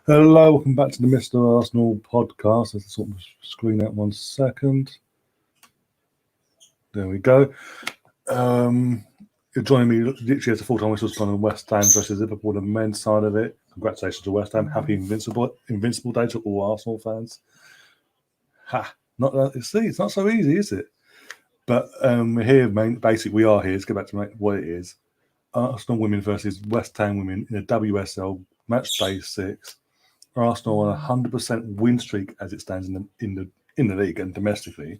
Hello, welcome back to the Mr. Arsenal podcast. Let's sort of screen out 1 second. There we go. You're joining me literally as a full-time whistle time on West Ham versus Liverpool, the men's side of it. Congratulations to West Ham. Happy Invincible Day to all Arsenal fans. It's not so easy, is it? But we're here, basically we are here. Let's get back to what it is. Arsenal women versus West Ham women in a WSL match day 6. Arsenal on a 100% win streak as it stands in the league and domestically.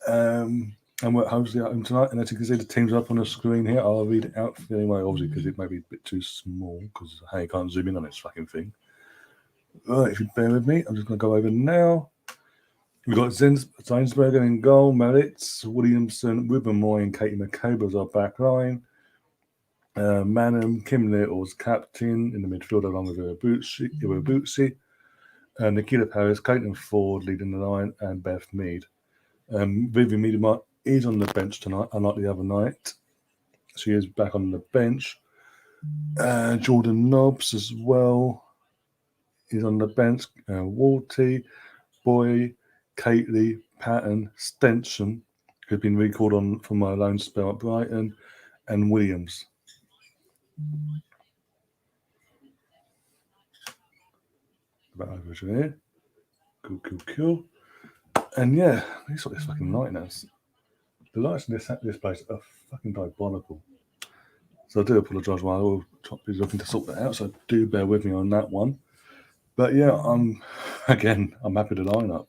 And we're at home tonight. And as you can see, the teams are up on the screen here. I'll read it out for you anyway, obviously, because it may be a bit too small. Because hey, you can't zoom in on this fucking thing. Right, if you bear with me, I'm just going to go over now. We've got Zainsberger in goal, Maritz, Williamson, Wibbermoy, and Katie McCabe as our back line. Manham, Kim Little's captain in the midfield along with Iwabuchi, Nikita Paris, Caitlin Ford leading the line, and Beth Mead. Vivian Miedema is on the bench tonight, unlike the other night. She is back on the bench. Jordan Nobbs as well is on the bench. Walty, Boy, Kately, Patton, Stenson, who've been recalled on from my loan spell at Brighton, and Williams. About over to here. Cool. And yeah, look at this fucking light now. The lights in this place are fucking diabolical. So I do apologise while I will be looking to sort that out. So do bear with me on that one. But yeah, I'm happy to line up.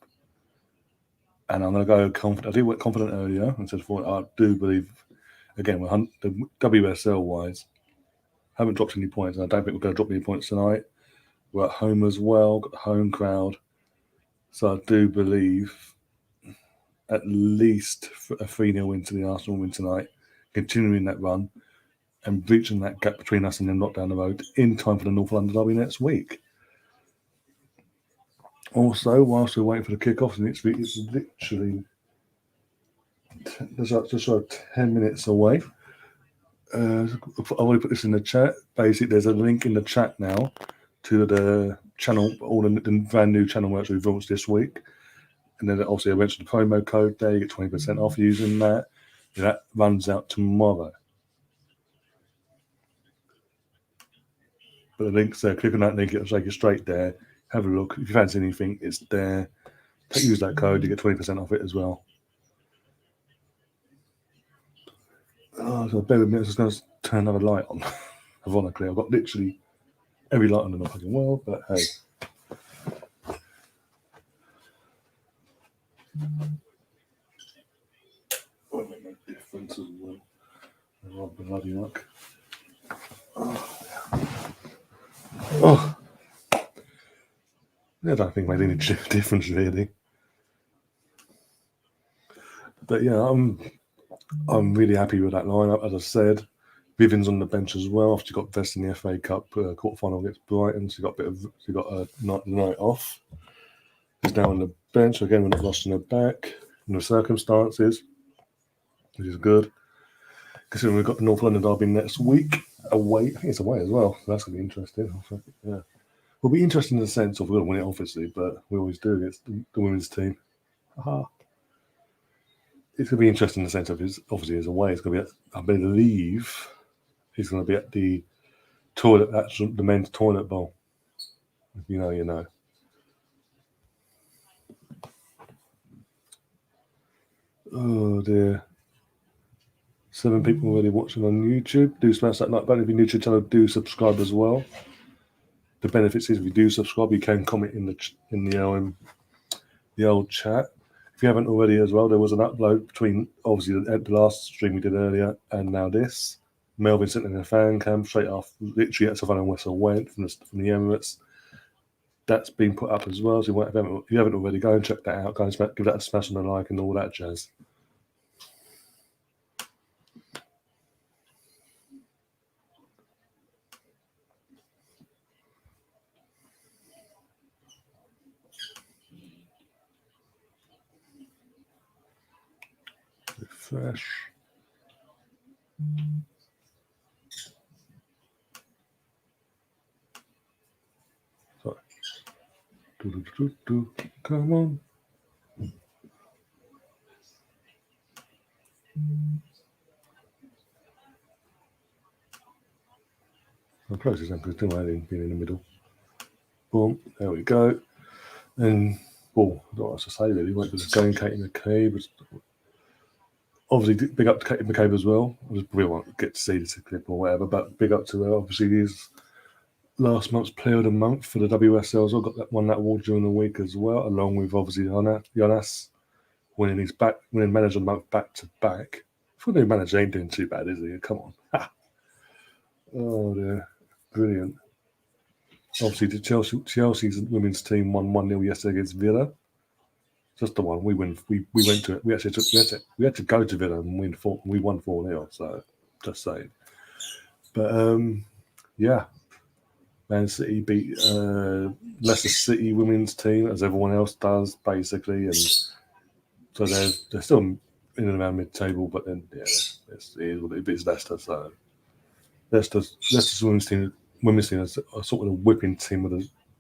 And I'm going to go confident. I did went confident earlier and said I do believe, again, the WSL wise, haven't dropped any points. And I don't think we're going to drop any points tonight. We're at home as well, got the home crowd. So I do believe at least a 3-0 win to the Arsenal win tonight, continuing that run and breaching that gap between us and them not down the road in time for the North London derby next week. Also, whilst we're waiting for the kick-off next week, it's literally just sort of 10 minutes away. I've already put this in the chat. Basically, there's a link in the chat now to the channel, all the brand new channel works we've launched this week. And then obviously I mentioned the promo code there. You get 20% off using that. That runs out tomorrow. But the link's there. Click on that link. It'll take you straight there. Have a look. If you fancy anything, it's there. Use that code. You get 20% off it as well. So bear with me. I'm just going to turn another light on. Ironically, I've got literally every light on in the fucking world. But hey. Won't make no difference as well. I'll bloody luck. Oh. I don't think it made any difference really. But yeah, I'm really happy with that lineup. As I said, Vivian's on the bench as well. After she got best in the FA Cup quarterfinal against Brighton, she got a night off. She's now on the bench again. We're not rusting her back in the circumstances, which is good. Considering we've got the North London derby next week away. I think it's away as well. So that's going to be interesting. Yeah, will be interesting in the sense of we're going to win it, obviously, but we always do against the women's team. Aha. It's going to be interesting in the sense of obviously as away. It's going to be I believe he's going to be at the toilet, the men's toilet bowl. If you know, you know. Oh dear. 7 people already watching on YouTube. Do smash that like button if you're new to the channel. Do subscribe as well. The benefits is if you do subscribe, you can comment in the old chat. If you haven't already as well, there was an upload between obviously the last stream we did earlier and now this. Melvin sitting in a fan cam straight after, literally at Savannah Wessel went from the Emirates. That's been put up as well. So if you haven't already, go and check that out. Go and give that a smash on the like and all that jazz. Refresh. Come on. I'm close to because still having been in the middle. Boom, there we go. And well, not much to say really. Went with going Katie McCabe. Obviously, big up to Katie McCabe as well. We won't get to see this clip or whatever, but big up to her. Obviously, he's last month's Player of the Month for the WSL as well. Got that award during the week as well, along with obviously Jonas winning Manager of the Month back to back. For the manager ain't doing too bad, is he? Come on. Oh dear, brilliant. Obviously, the Chelsea's women's team won 1-0 yesterday against Villa. Just the one we went to it. We had to go to Villa and win we won 4-0. So just saying. But yeah, Man City beat Leicester City women's team as everyone else does basically, and so they're still in and around mid-table. But then yeah, it beats Leicester. So Leicester's women's team is a sort of a whipping team with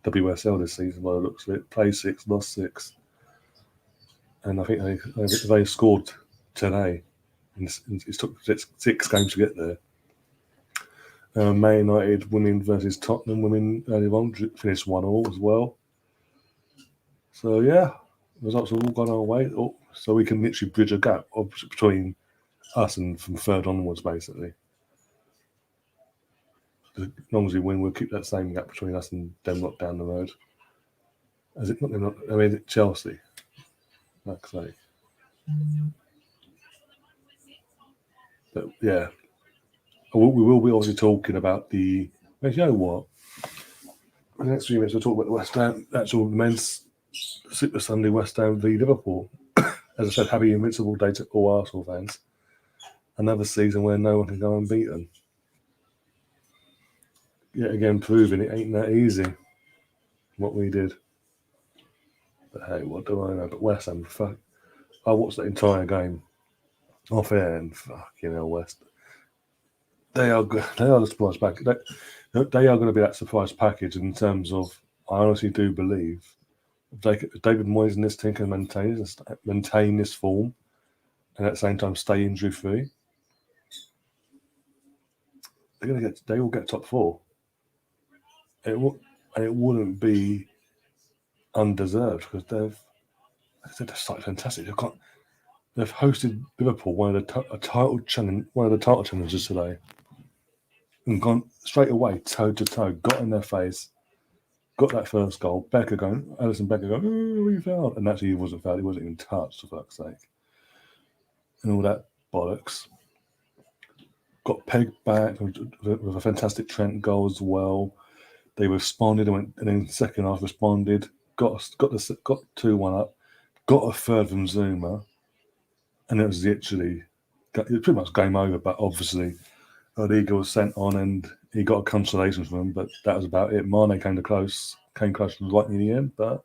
the WSL this season by the looks of it. Played 6, lost 6. And I think they scored today. It took 6 games to get there. Man United women versus Tottenham women earlier on finished 1-1 as well. So yeah, results have all gone our way. So we can literally bridge a gap between us and from third onwards, basically. As long as we win, we'll keep that same gap between us and them lot down the road. Chelsea. Like I say. But yeah, we will be obviously talking about the. You know what? The next few minutes we'll talk about the West Ham, actual men's Super Sunday West Ham v Liverpool. As I said, happy invincible day to all Arsenal fans. Another season where no one can go unbeaten. Yet again, proving it ain't that easy. What we did. But hey, what do I know? But West Ham, I watched that entire game off air and fucking hell, West. They are good. They are the surprise package. They are going to be that surprise package in terms of. I honestly do believe David Moyes and this team can maintain this form, and at the same time stay injury free. They will get top 4. It wouldn't be undeserved because they've started fantastic. They've hosted Liverpool, one of the title challengers today, and gone straight away toe to toe, got in their face, got that first goal. Alison Becker going, oh, we fouled, and actually he wasn't fouled. He wasn't even touched, for fuck's sake, and all that bollocks. Got pegged back with a fantastic Trent goal as well. They responded and then second half responded. Got 2-1 up. Got a third from Zuma, and it was pretty much game over. But obviously, Rodriguez was sent on, and he got a consolation from him. But that was about it. Mane came close right in the end. But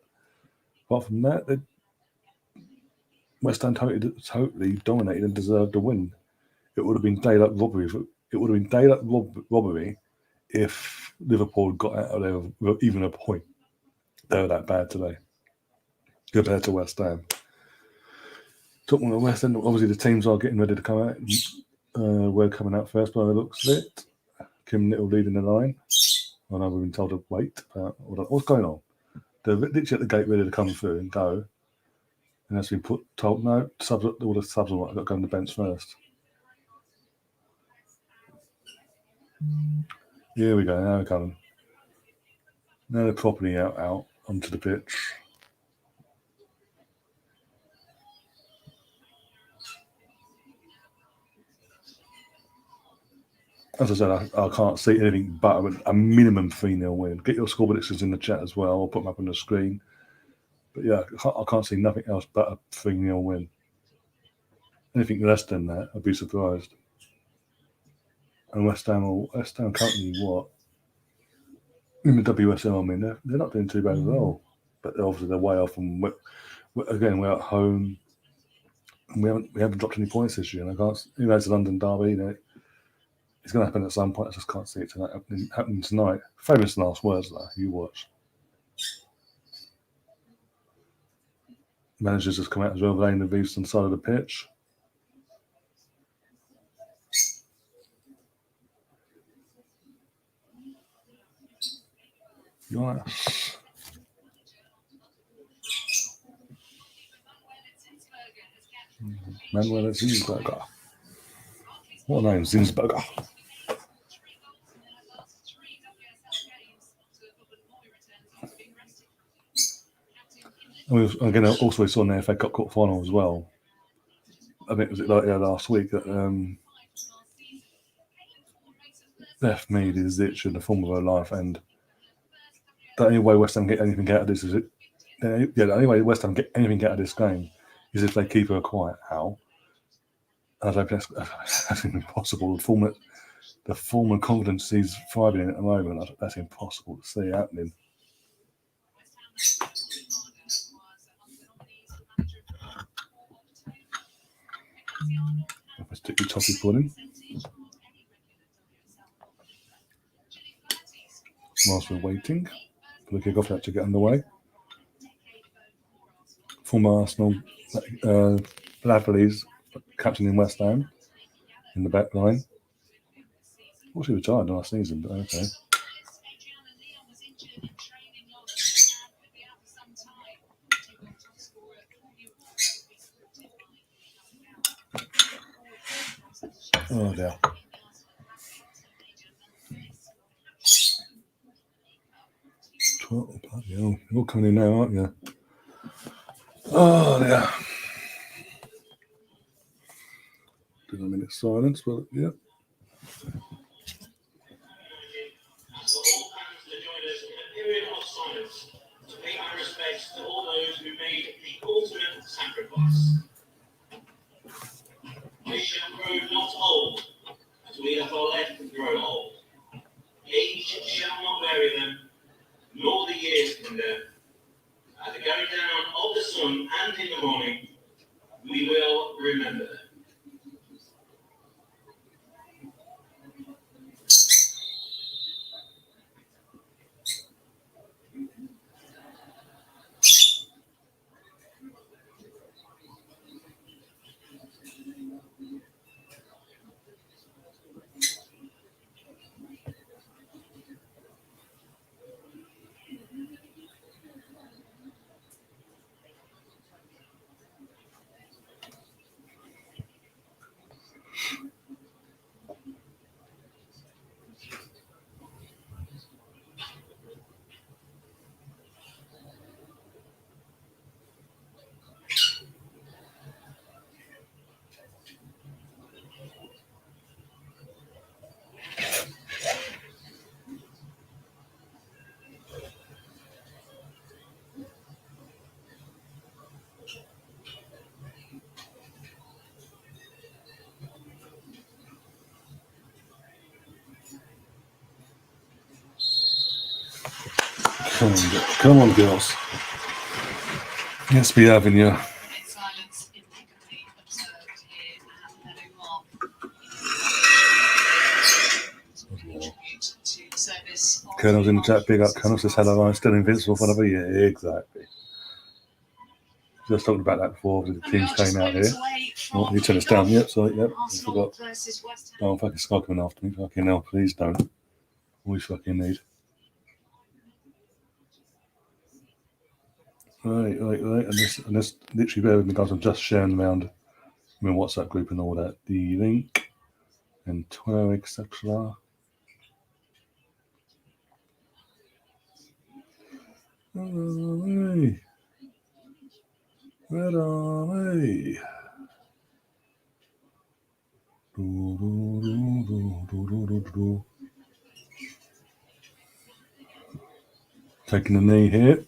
apart from that, West Ham totally dominated and deserved the win. It would have been daylight robbery if Liverpool got out of there with even a point. They were that bad today compared to West Ham. Talking about West Ham, obviously the teams are getting ready to come out. We're coming out first by the looks of it. Kim Little leading the line. I know we've been told to wait. What's going on? They're literally at the gate ready to come through and go. And that's been told, no, all the subs are got to go on the bench first. Here we go. Now we're coming. Now they're properly out onto the pitch. As I said, I can't see anything but a minimum 3-0 win. Get your score predictions in the chat as well. I'll put them up on the screen. But yeah, I can't see nothing else but a 3-0 win. Anything less than that, I'd be surprised. And West Ham currently what? In the WSL, I mean, they're not doing too bad at all. But obviously they're way off. And we're at home. And we haven't dropped any points this year. And it's a London derby. It's going to happen at some point. I just can't see it happening tonight. Famous last words, though. You watch. Managers just come out as well, laying the beefs on the side of the pitch. Nice. Manuel Zinsberger. What a name, Zinsberger. Again, also we saw in the FA Cup quarter final as well. I think was it like last week that Beth Mead is literally the form of her life, and the only way West Ham get anything out of this is it. Yeah, the only way West Ham get anything out of this game is if they keep her quiet. How? And I don't think that's impossible. The form and confidence he's thriving in at the moment, that's impossible to see happening. Sticky toffee pudding. Whilst we're waiting for the kick-off to get underway. Former Arsenal Bradley's captain in West Ham in the back line. Well, she retired last season, but okay. Oh dear. Oh, bloody hell. You're all coming in now, aren't you? Oh dear. Did a minute silence, but yeah. To pay my respects to all those who made the ultimate sacrifice. We shall grow not old, as we have our led grow old. Age shall not bury them, nor the years condemn. At the going down of the sun and in the morning, we will remember them. Come on, girls. Yes, we have in you. Colonel's in the chat, big up. Colonel says hello, I'm still invincible for another year. Exactly. Just talking about that before the teams came out here. Oh, you turn us down. Yep, sorry, yep. I forgot. Oh, fucking Sky coming after me. Fucking hell, please don't. We fucking need. Right. And this literally bear with me, guys. I'm just sharing around my WhatsApp group and all that. The link and Twitter, etc. Where are we? Taking a knee here.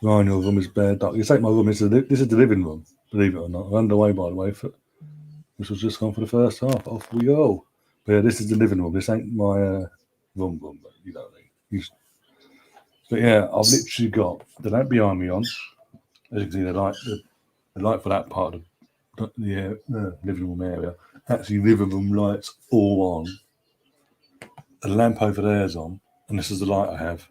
Ryan, your room is bare dark. You take my room. This is the living room, believe it or not. I'm underway, by the way. This was just gone for the first half. Off we go. But yeah, this is the living room. This ain't my room, but you know what I mean. But yeah, I've literally got the lamp behind me on. As you can see, the light for that part of the living room area. Actually, living room lights all on. The lamp over there's on. And this is the light I have.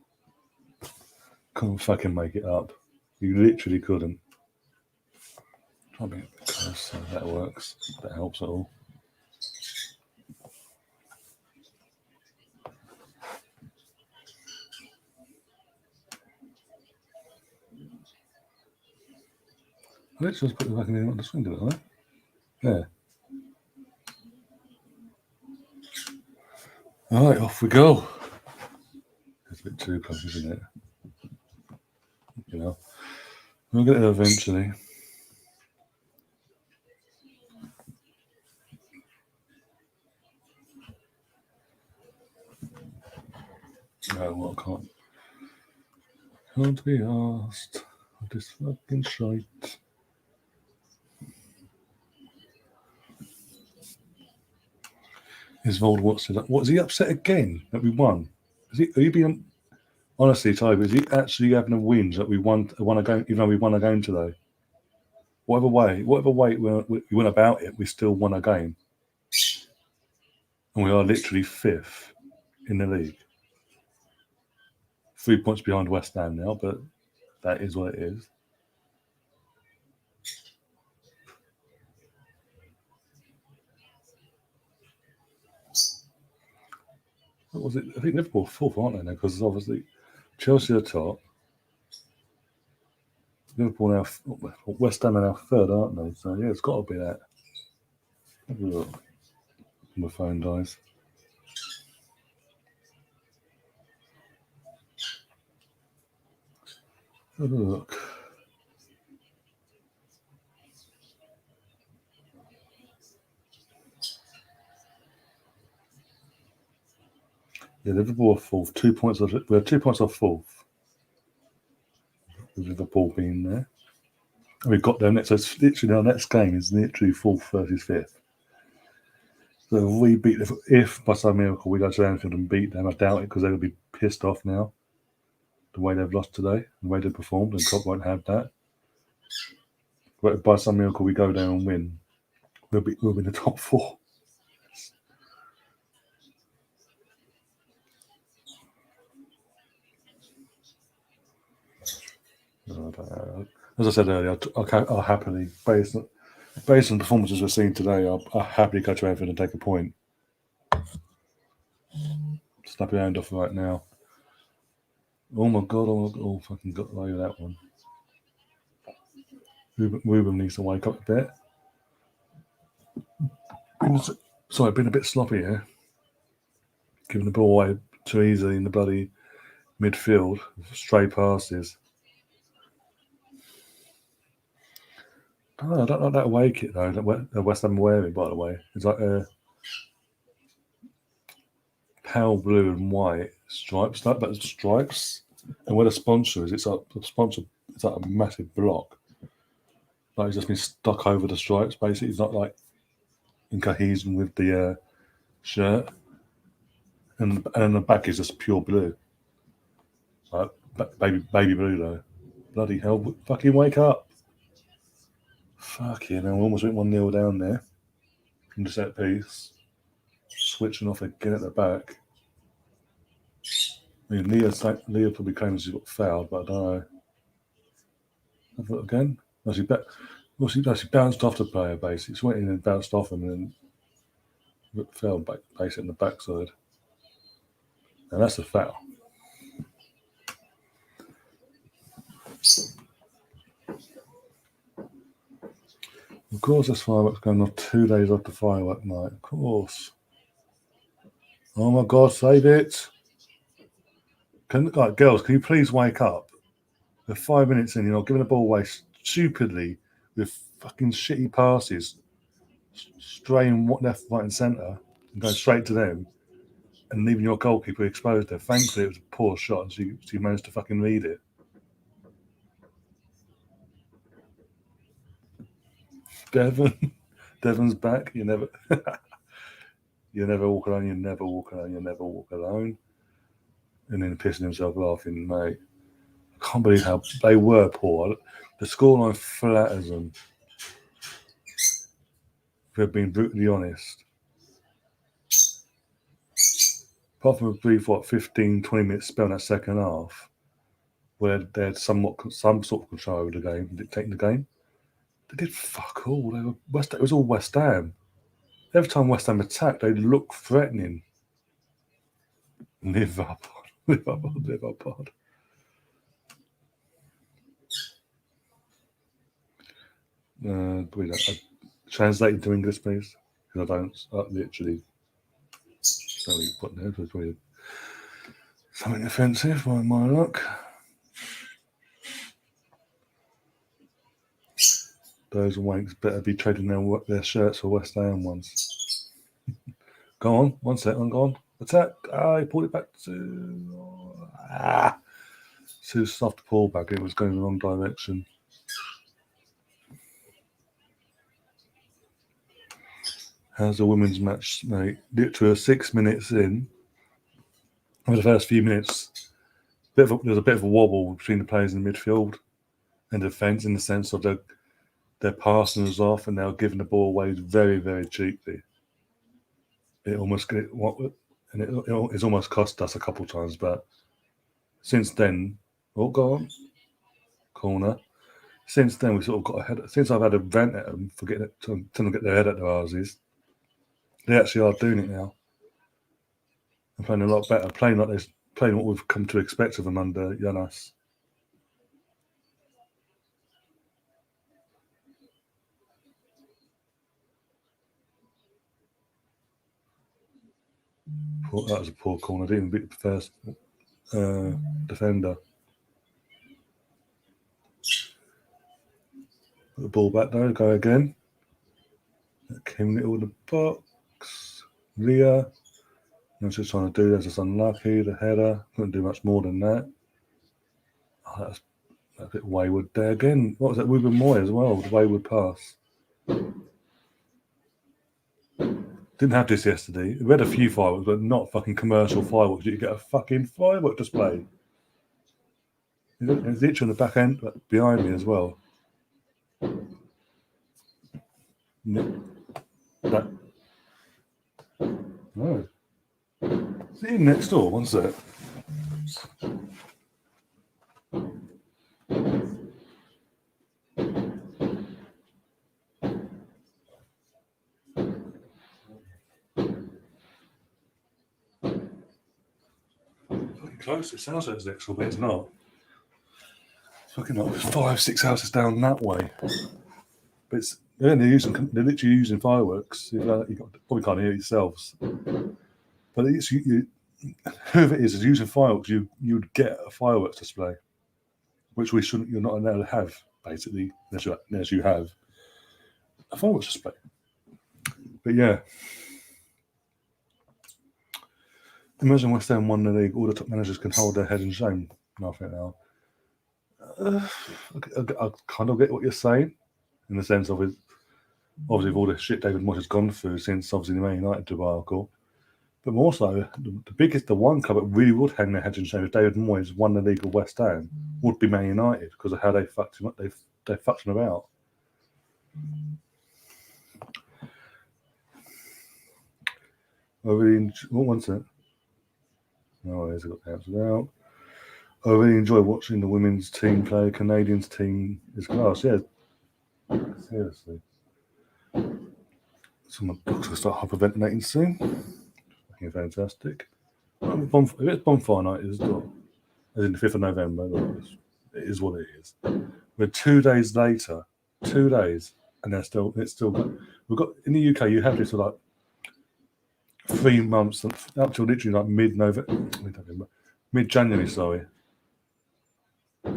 Couldn't fucking make it up. You literally couldn't. Try to be close so that works. That helps at all. Let's just put it back in the swing, didn't I? Yeah. All right, off we go. It's a bit too close, isn't it? You know, we'll get there eventually. No, well, can't be asked. This fucking shite. Is Voldemort what is he upset again that we won? Are you being honestly, Ty, is he actually having a whinge that we won a game, even though we won a game today? Whatever way we went about it, we still won a game. And we are literally 5th in the league. 3 points behind West Ham now, but that is what it is. What was it? I think Liverpool are 4th, aren't they now? Because obviously Chelsea are top. Liverpool now, West Ham are now 3rd, aren't they? So yeah, it's got to be that. Have a look. My phone dies. Have a look. Yeah, Liverpool are 4th. 2 points off. We're 2 points off 4th. With Liverpool being there. And we've got them next. So it's literally our next game is literally 4th versus 5th. So if we beat, if by some miracle we go to Anfield and beat them, I doubt it because they'll be pissed off now. The way they've lost today, the way they performed, and Klopp won't have that. But if by some miracle we go down and win, we'll be in the top 4. As I said earlier, I'll happily, based on the performances we're seeing today, I'll happily go to Anfield and take a point. Snap your hand off right now. Oh my god, oh fucking got away with that one. Ruben needs to wake up a bit. Been a bit sloppy here. Giving the ball away too easily in the bloody midfield. Stray passes. Oh, I don't like that away kit though. That West Ham wearing, by the way. It's like a pale blue and white stripes, but stripes. And where the sponsor is, it's like a massive block. Like it's just been stuck over the stripes. Basically, it's not like in cohesion with the shirt. And the back is just pure blue. Like baby blue though. Bloody hell! Fucking wake up! Fucking hell! Almost went 1-0 down there. From the set piece. Switching off again at the back. I mean, Leah probably claims he got fouled, but I don't know. Have a look again. She bounced off the player, basically. She went in and bounced off him and then fouled basically in the backside. And that's a foul. Of course, there's fireworks going on 2 days after firework night. Of course. Oh my God, save it. Girls, can you please wake up? We're 5 minutes in, giving the ball away stupidly with fucking shitty passes, straying left, right, and centre, and going straight to them, and leaving your goalkeeper exposed there. Thankfully, it was a poor shot, and she managed to fucking read it. Devon's back. You never walk alone. You never walk alone. You never walk alone. And then pissing himself laughing, mate. I can't believe how they were poor. The scoreline flatters them. If we're being brutally honest. apart from a brief 15, 20-minute spell in that second half, where they had some sort of control over the game, dictating the game, they did fuck all. It was all West Ham. Every time West Ham attacked, they looked threatening. Liverpool. Translate into English, please, because I don't literally. What there was weird. Something offensive by my luck. Those wanks better be trading their shirts for West Ham ones. Go on, 1 second, go on. Attack. He pulled it back too soft pull back. It was going in the wrong direction. How's the women's match, mate? Literally 6 minutes in. For the first few minutes, there was a bit of a wobble between the players in the midfield and defence, in the sense of they're passing us off and they're giving the ball away very, very cheaply. It's almost cost us a couple of times, but since then, go on, corner. Since then, we sort of got ahead. Since I've had a rant at them for telling them to get their head at their asses, they actually are doing it now. They're playing a lot better, playing what we've come to expect of them under Jonas. That was a poor corner. Didn't even beat the first defender. Put the ball back though. Go again. That came little in the box. Leah. That's just trying to do. That's just unlucky. The header couldn't do much more than that. That's a bit wayward there again. What was that? Ruben Moy as well. The wayward pass. Didn't have this yesterday. We had a few fireworks, but not fucking commercial fireworks. You could get a fucking firework display. It's literally on the back end, but behind me as well. That. No. Is it in next door? One sec. Close. It sounds like it's next door, but it's not. It's fucking not 5-6 houses down that way. But they're literally using fireworks. You probably can't hear it yourselves. But it's whoever it is using fireworks. You'd get a fireworks display, which you're not allowed to have, basically, unless you have a fireworks display. But yeah. Imagine West Ham won the league. All the top managers can hold their head in shame. Nothing now. I kind of get what you're saying, in the sense of obviously all the shit David Moyes has gone through since obviously the Man United debacle. But more so, the one club that really would hang their heads in shame if David Moyes won the league of West Ham would be Man United, because of how they fucked him up. They fucked him about. What one's it? No, I got cancelled out. I really enjoy watching the women's team play. Canadians team is class. Yeah, seriously. So my books will start hyperventilating soon. Fucking fantastic. It's bonfire night, as in the 5th of November. It is what it is. We're 2 days later, and it's still. We've got in the UK. You have this for like 3 months up till literally like mid-January. Sorry.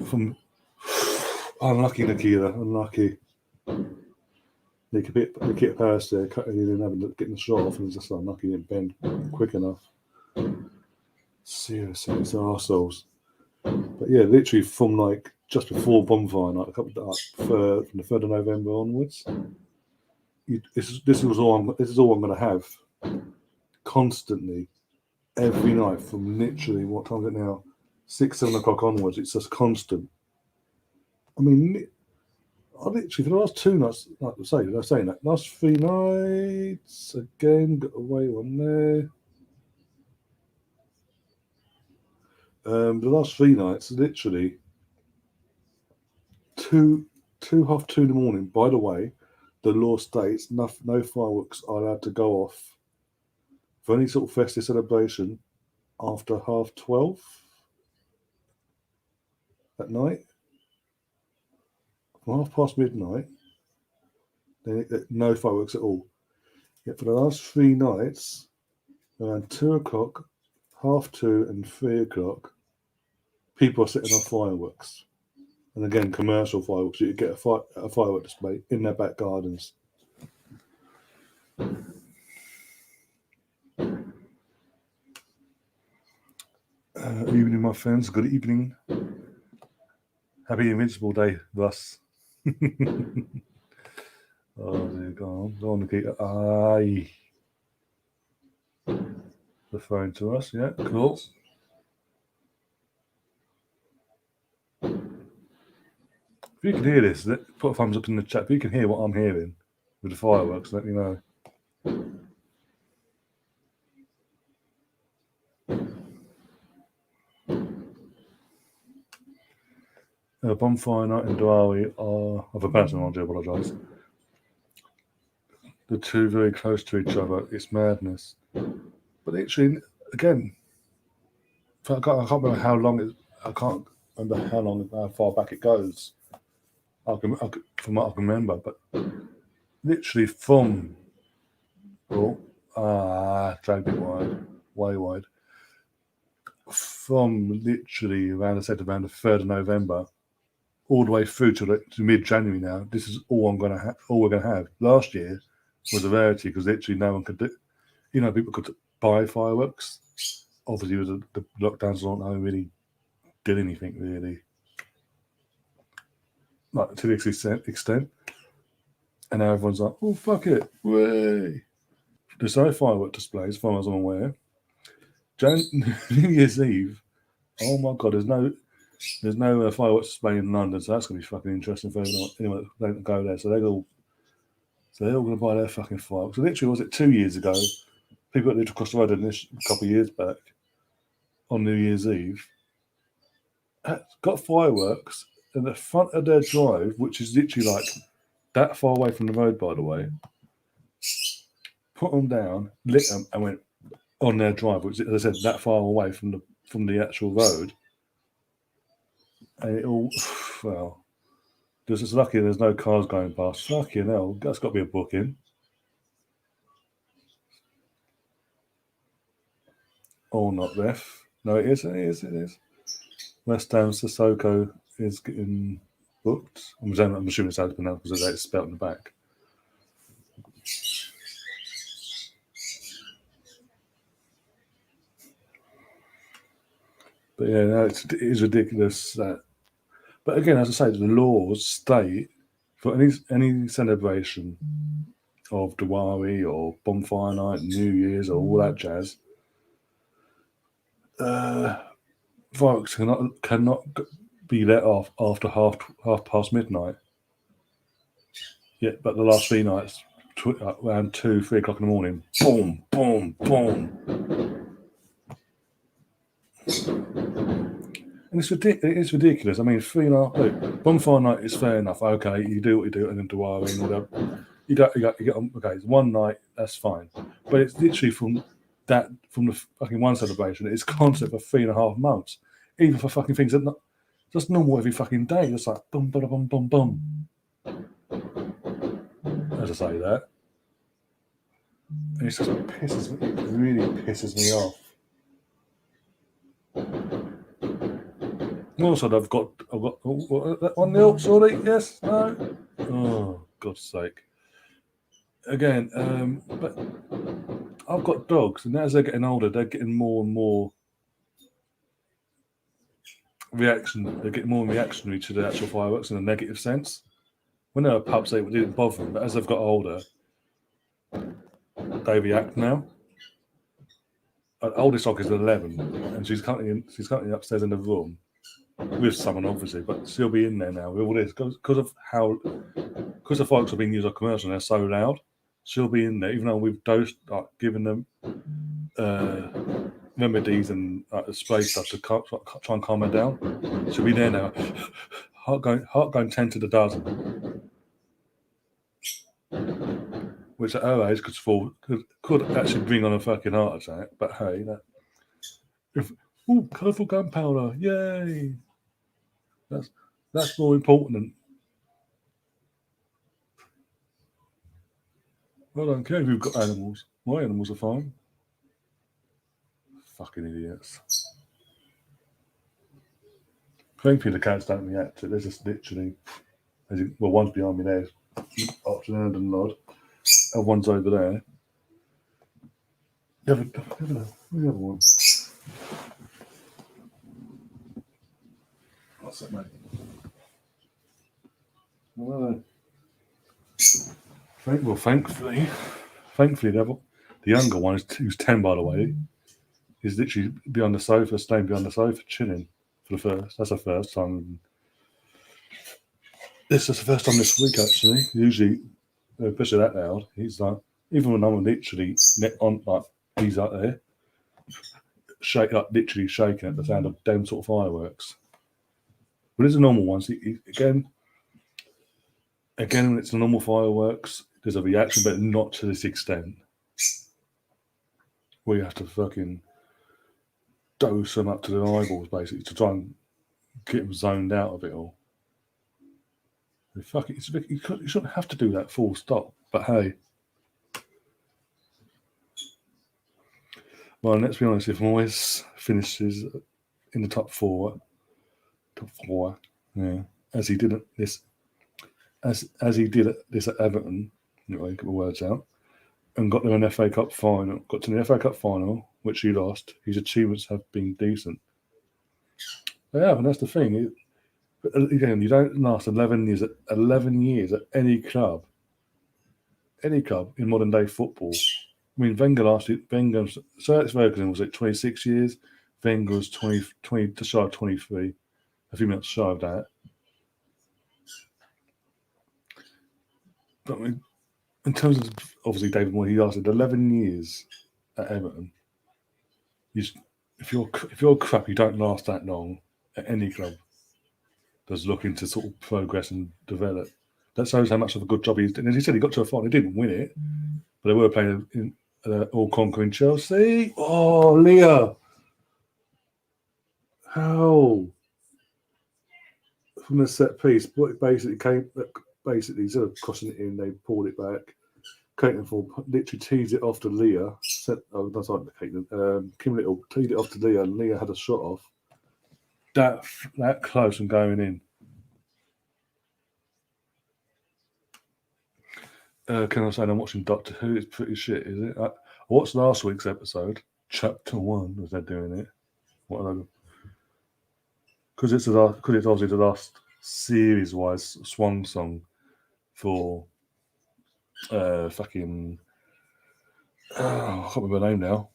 From unlucky Nikita, unlucky. They keep past there, cutting in and getting the shot off, and it's just unlucky, didn't bend quick enough. Seriously, it's arseholes. But yeah, literally from like just before bonfire night, from the 3rd of November onwards, this is all I'm going to have constantly every night from literally, what time is it now? 6-7 o'clock onwards. It's just constant. I mean, I literally for the last 2 nights, like I was saying that last 3 nights again, got away one there. The last 3 nights, literally 2:30 in the morning. By the way, the law states no fireworks are allowed to go off for any sort of festive celebration after 12:30 at night. From midnight, then no fireworks at all. Yet for the last 3 nights, around 2:00, 2:30, and 3:00, people are setting off fireworks. And again, commercial fireworks. You get a firework display in their back gardens. Evening, my friends. Good evening. Happy Invincible Day, thus. Oh, dear God. Don't want to keep. Aye. Referring to us, yeah, cool. If you can hear this, put a thumbs up in the chat. If you can hear what I'm hearing with the fireworks, let me know. Bonfire night and Diwali are, of a person, I do apologise. The two very close to each other. It's madness. But actually, again, I can't remember how long it. I can't remember how far back it goes. From what I can remember, but literally from dragged it way wide. From literally around the 3rd of November, all the way through to mid-January now. This is all we're gonna have. Last year was a rarity because literally no one could do. People could buy fireworks. Obviously, the lockdowns don't really did anything really, like to this extent. And now everyone's like, "Oh fuck it, way!" There's no firework displays, as far as I'm aware. New Year's Eve. Oh my God, there's no fireworks display in London, so that's gonna be fucking interesting for anyone that don't go there. So they're all gonna buy their fucking fireworks. So literally, was it 2 years ago? People that lived across the road a couple of years back on New Year's Eve got fireworks in the front of their drive, which is literally like that far away from the road, by the way. Put them down, lit them, and went on their drive, which, as I said, that far away from the actual road. And it all, well, just lucky there's no cars going past. Fucking hell, that's got to be a booking. Oh, not ref. No, it is. West Ham Sissoko is getting booked. I'm assuming it's open now because it's spelled in the back. But yeah, no, it is ridiculous. But again, as I say, the laws state for any celebration of Diwali or Bonfire Night, New Year's, or all that jazz, fireworks cannot be let off after half past midnight. Yeah, but the last 3 nights, around 2-3 o'clock in the morning, boom, boom, boom. And it's ridiculous. I mean, 3.5. Bonfire night is fair enough. Okay, you do what you do, and then Diwali and all that. You get on. Okay, it's one night. That's fine. But it's literally from the fucking one celebration. It's constant for 3.5 months. Even for fucking things that not just normal every fucking day. It's like boom, boom, boom, boom, boom. As I say that, and it just pisses me. It really pisses me off. Also, I've got 1-0. Sorry, yes, no. Oh, God's sake! Again, but I've got dogs, and as they're getting older, they're getting more and more reaction. They're getting more reactionary to the actual fireworks in a negative sense. When they were pups, they didn't bother them, but as they've got older, they react now. Our oldest dog is 11, and she's currently upstairs in the room with someone, obviously, but she'll be in there now with all this because the fireworks are being used on commercial and they're so loud. She'll be in there, even though we've given them remedies and spray stuff to try and calm her down. She'll be there now. Heart going 10 to the dozen. Which at her age could actually bring on a fucking heart attack. But hey, colourful gunpowder, yay! That's more important than. I don't care if you've got animals. My animals are fine. Fucking idiots. Thankfully, the cats don't react to it. They're just literally. One's behind me there, option and nod, and one's over there. The other one. What's that, mate? Well, thankfully, the younger one, who's 10, by the way, is literally behind the sofa, staying behind the sofa, chilling for the first. That's the first time. This is the first time this week, actually. Usually, especially that loud, he's like, even when I'm literally on, like, he's up there, literally shaking at the sound of them sort of fireworks. When it's a normal one, again, when it's the normal fireworks, there's a reaction, but not to this extent. Where you have to fucking dose them up to their eyeballs, basically, to try and get them zoned out of it all. Fuck it, you shouldn't have to do that full stop, but hey. Well, let's be honest, if Moyes finishes in the top four, yeah, as he did at this at Everton, anyway, get my words out, and got to an FA Cup final, which he lost. His achievements have been decent. They have, and that's the thing. Again, you don't last 11 years at any club in modern day football. I mean, Sir Alex Ferguson was 26 years. Wenger was 20 to shy of 23. A few minutes shy of that. But I mean, in terms of obviously David Moyes, he lasted 11 years at Everton. If you're crap, you don't last that long at any club that's looking to sort of progress and develop. That shows how much of a good job he's done. As he said, he got to a final. He didn't win it, but they were playing in all-conquering Chelsea. Oh, Leah. How? From the set piece, but basically instead of crossing it in, they pulled it back. Caitlin literally teased it off to Leah. Kim Little teed it off to Leah, and Leah had a shot off. That close and going in. Can I say I'm watching Doctor Who? It's pretty shit, is it? I watched last week's episode, Chapter 1, was they doing it? What are they? Because it's obviously the last series-wise swan song for fucking. I can't remember her name now.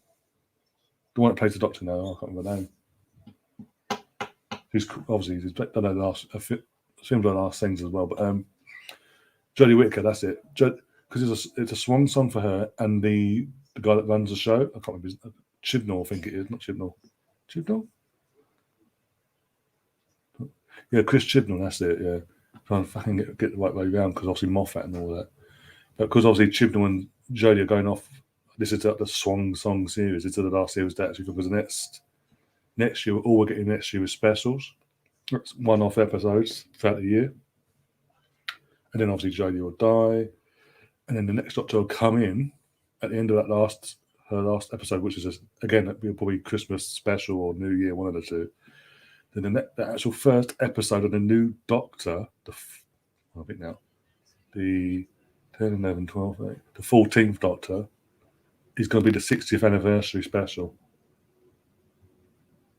The one that plays the Doctor now, I can't remember her name. He's done the last filmed the last things as well, but Jodie Whittaker, that's it. Because it's a swan song for her and the guy that runs the show. I can't remember Chibnall, I think it is, not Chibnall. Chibnall? Yeah, Chris Chibnall, that's it. Yeah, trying to fucking get the right way around because obviously Moffat and all that. But because obviously Chibnall and Jodie are going off. This is the Swan Song series. It's the last series that actually because next year all we're getting next year is specials. It's one-off episodes throughout the year. And then obviously Jodie will die. And then the next Doctor will come in at the end of her last episode, which is again probably Christmas special or New Year, one of the two. Then the actual first episode of the new Doctor, the 10, 11, 12, 8, the 14th Doctor, is going to be the 60th anniversary special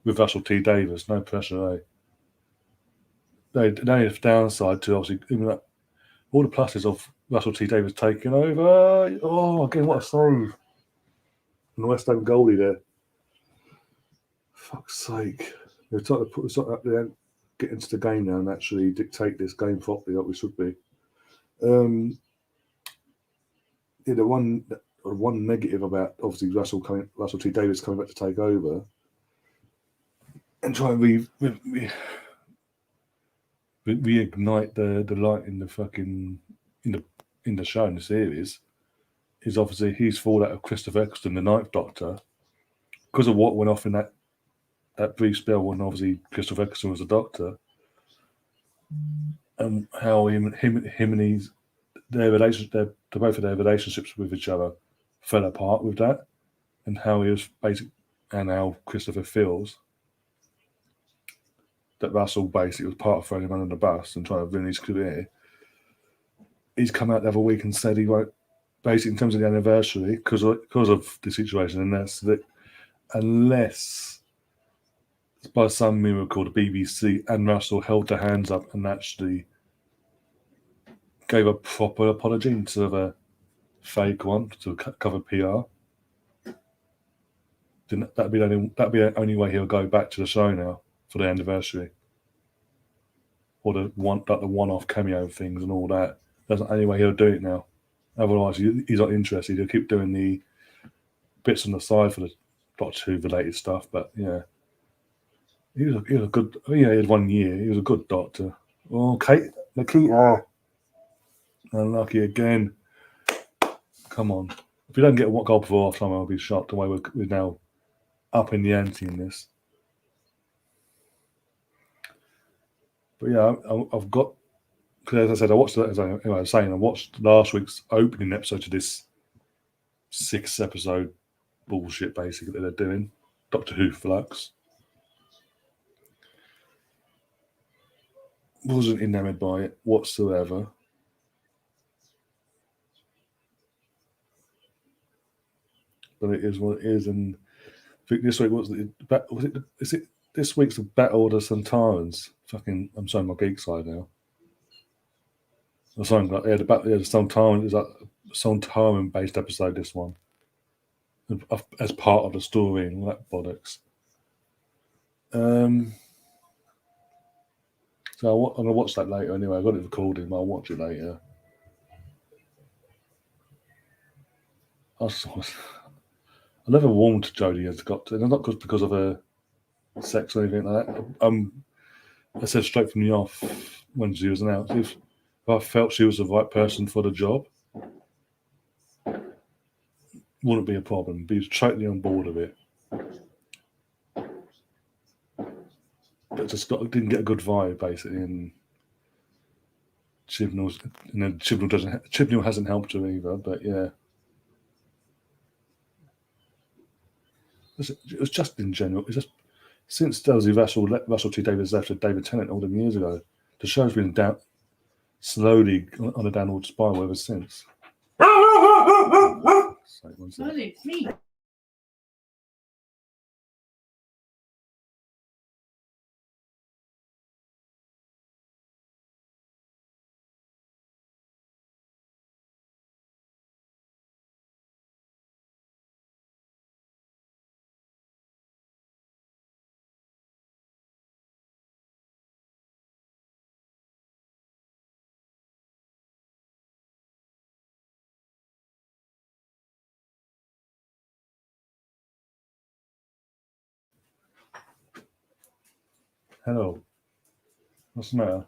with Russell T Davies. No pressure, eh? The only downside to obviously even that, all the pluses of Russell T Davies taking over. Oh, again, what a save! And the West Ham goalie there. Fuck's sake. We're trying to put this up there, get into the game now and actually dictate this game properly like we should be. The one one negative about obviously Russell T Davies coming back to take over and try and reignite the light in the fucking in the show, in the series, is obviously he's fallen out of Christopher Eccleston, the Ninth Doctor, because of what went off in that brief spell when obviously Christopher Eccleston was a Doctor, and how him and his both of their relationships with each other fell apart with that, and how he was and how Christopher feels that Russell basically was part of throwing him under the bus and trying to ruin his career. He's come out the other week and said he won't, basically in terms of the anniversary, because of the situation, and that's that unless by some miracle the BBC and Russell held their hands up and actually gave a proper apology instead of a fake one to cover PR, then that'd be the only way he'll go back to the show now for the anniversary, or the one-off cameo things and all that. That's the only way he'll do it now. Otherwise, he's not interested. He'll keep doing the bits on the side for the Doctor Who related stuff. But yeah, he was a good. He had 1 year. He was a good Doctor. Oh, Nikita, unlucky again. Come on. If we don't get a goal before half time, I'll be shocked the way we're now up in the ante in this. But yeah, I've got, because as I said, I watched last week's opening episode to this 6-episode bullshit basically that they're doing, Doctor Who Flux. Wasn't enamoured by it whatsoever. But it is what it is, and I think this week this week's the Battle of the Santarans. Fucking, I'm showing my geek side now. Or something like the Santaran is like a Santaran based episode. This one, as part of the story and all that bollocks. So I'm gonna watch that later anyway. I got it recorded, but I'll watch it later. I never warmed to Jodie as got to, and not because of her sex or anything like that. I said straight from the off when she was announced, if I felt she was the right person for the job, wouldn't be a problem. Be totally on board with it. But just didn't get a good vibe basically, and Chibnall hasn't helped her either. But yeah, it was just in general. It's just since there was Russell T Davies left with David Tennant all them years ago, the show's been slowly on a downward spiral ever since. It's me. Hello. What's the matter?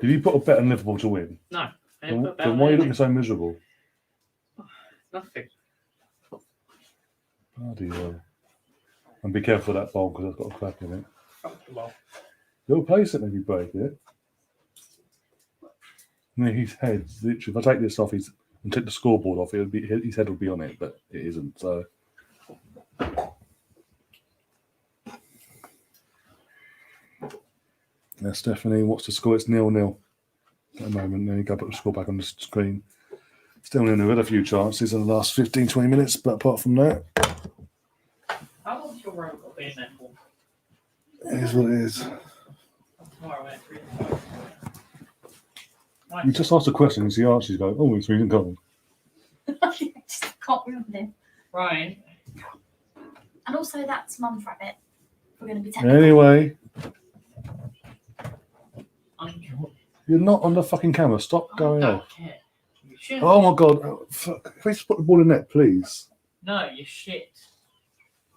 Did you put a bet on Liverpool to win? No. Then why are you looking so miserable? Nothing. Bloody hell. And be careful of that ball because it's got a crack in it. Fuck the ball. You'll place it if you break it. No, his head's literally, if I take this off and take the scoreboard off, his head will be on it, but it isn't. So. Yeah, Stephanie, what's the score? It's 0-0 at the moment. Then you go put the score back on the screen. Still 0-0. We had a few chances in the last 15-20 minutes, but apart from that, How long's your robot been there for? it is what it is. Tomorrow at 3 o'clock. You just asked a question and she answers, you go, oh, it's freezing cold. I just can't remember him. Ryan. And also, that's Mum's rabbit. We're going to be technical. Anyway, I'm you're not on the fucking camera. Stop I going don't off. care. You Shit. Oh my god! Oh, fuck. Can we just put the ball in net, please? No, you shit.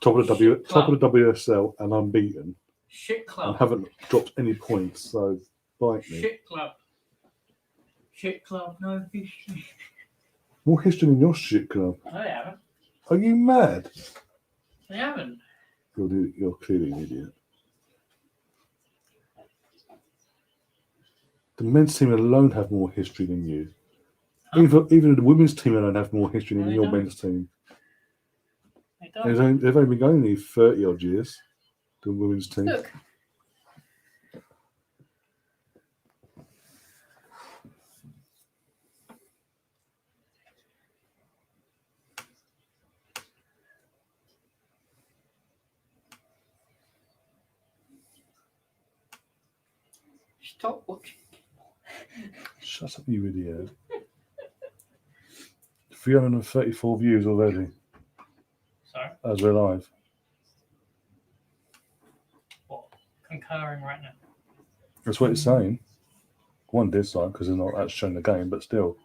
Top of the Shit top of club. the WSL and unbeaten Shit and club. haven't dropped any points. So bite me. Shit club. Shit club, no history. More history than your shit club. No, they haven't. Are you mad? They haven't. You're clearly an idiot. The men's team alone have more history than you. Huh? Even the women's team alone have more history No, than they your don't. men's team. They don't. They've only been going nearly 30 odd years, the women's team. Look. Stop watching. Shut up, you idiot. 334 views already Sorry. as we're live. What? Concurring right now. That's what it's saying. One did sign because they're not actually showing the game, but still.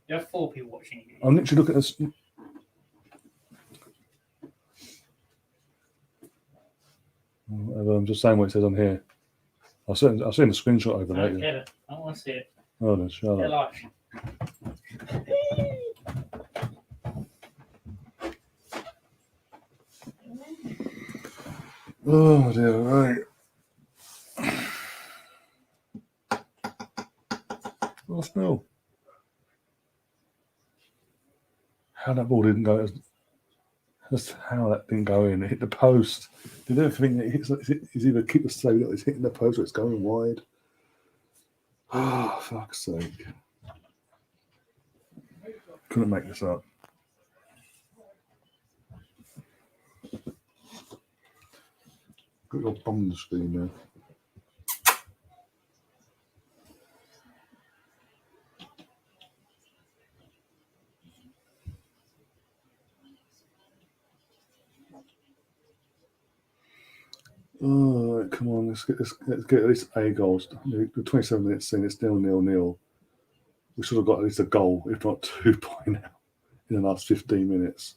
You have 4 people watching you. I'm literally looking at this. I'm just saying what it says on here. I'll send a screenshot over I don't later. get it. I don't want to see it. Oh, then shut Get up. live. Oh dear, right. Arsenal. How that ball didn't go? That's how that didn't go in. It hit the post. Did everything that hits? It's either keep the save or it's hitting the post or it's going wide. Oh, fuck's sake! Couldn't make this up. Got your bum on the screen there. Oh, right, come on, let's get at least a goal. The 27 minutes in, it's 0-0. We should have got at least a goal, if not 2 by now, in the last 15 minutes.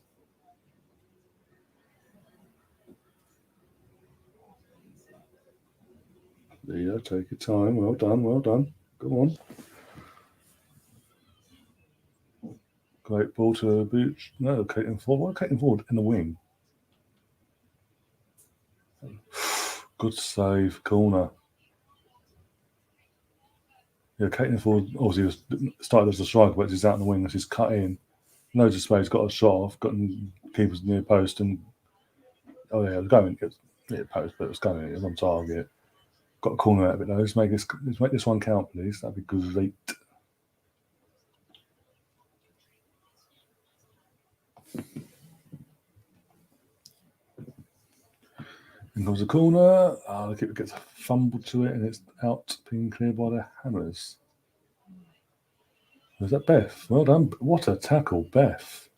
There you go, take your time. Well done, well done. Go on. Great ball to Booch. No, Caton Ford. Why Caton Ford in the wing? Good save, corner. Yeah, Caton Ford obviously was started as a striker, but he's out in the wing as he's cut in. Loads of space, got a shot off, got keepers near post, and oh yeah, it was going. It was near post, but it was going. It was on target. Got a corner out of it though. Let's make this one count, please. That'd be great. In comes the corner. The keeper gets a fumble to it, and it's out, being cleared by the Hammers. Was that Beth? Well done. What a tackle, Beth.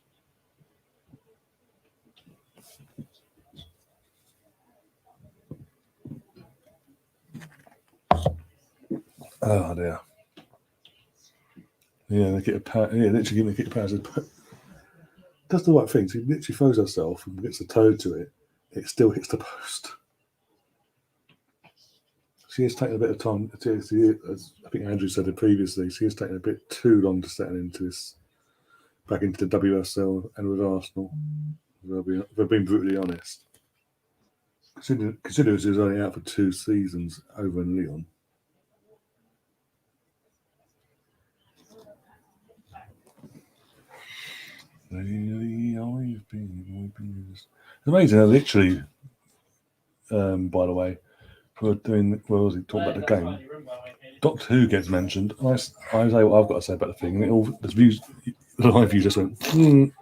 Oh dear. Yeah, they get a pass. Yeah, literally give me a kick pass. Does the right thing. She literally throws herself and gets a toe to it. It still hits the post. She has taken a bit of time. As I think Andrew said it previously, she has taken a bit too long to settle into this, back into the WSL and with Arsenal. We've been brutally honest. Considering she was only out for 2 seasons over in Lyon. It's amazing. Amazing. By the way, we're doing. What was he talking about the game? Doctor Who gets mentioned. I say what I've got to say about the thing, and it all the live views just went. I don't know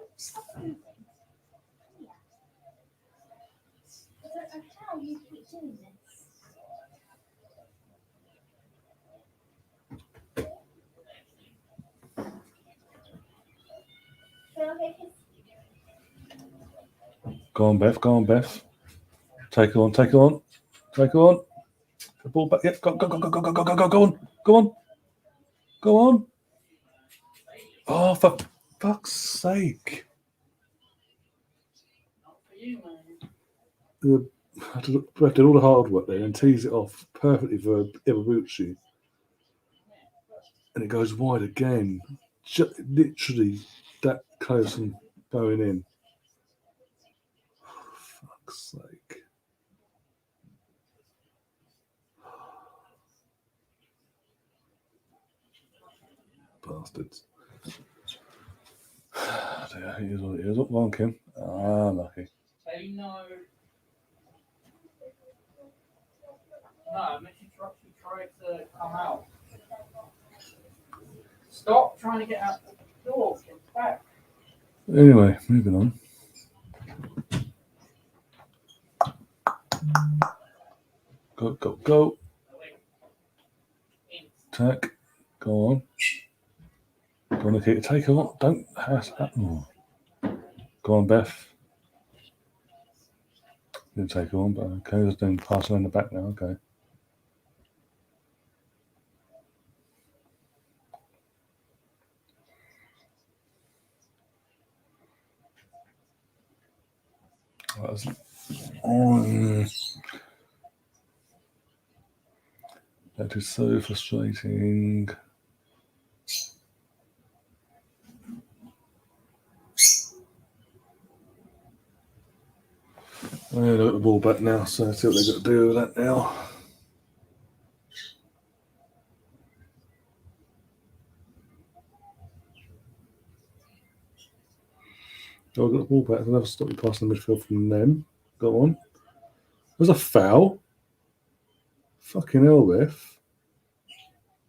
how you keep doing this. Go on, Beth. Go on, Beth. Take her on. Take her on. Take her on. The ball back. Yep. Go on. Go on. Go on. Oh, for fuck's sake. Not for you, man. I did all the hard work there and tease it off perfectly for Iwabuchi. And it goes wide again. Literally that close and going in. Fuck's sake. Bastards. Here's what it is. Up one, Kim. Ah, lucky. Say no. No, Missy tried to come out. Stop trying to get out the door. Get back. Anyway, moving on. Go, go, go. Attack. Go on. Go on, Nikita. Take on. Don't. Oh. Go on, Beth. Didn't take her on, but okay. Just doing pass around the back now. Okay. That is so frustrating. Yeah, look at the ball back now, so see what they've got to do with that now. Oh, I've got the ball back. I'll never stop you passing the midfield from them. Go on. There's a foul. Fucking hell, ref.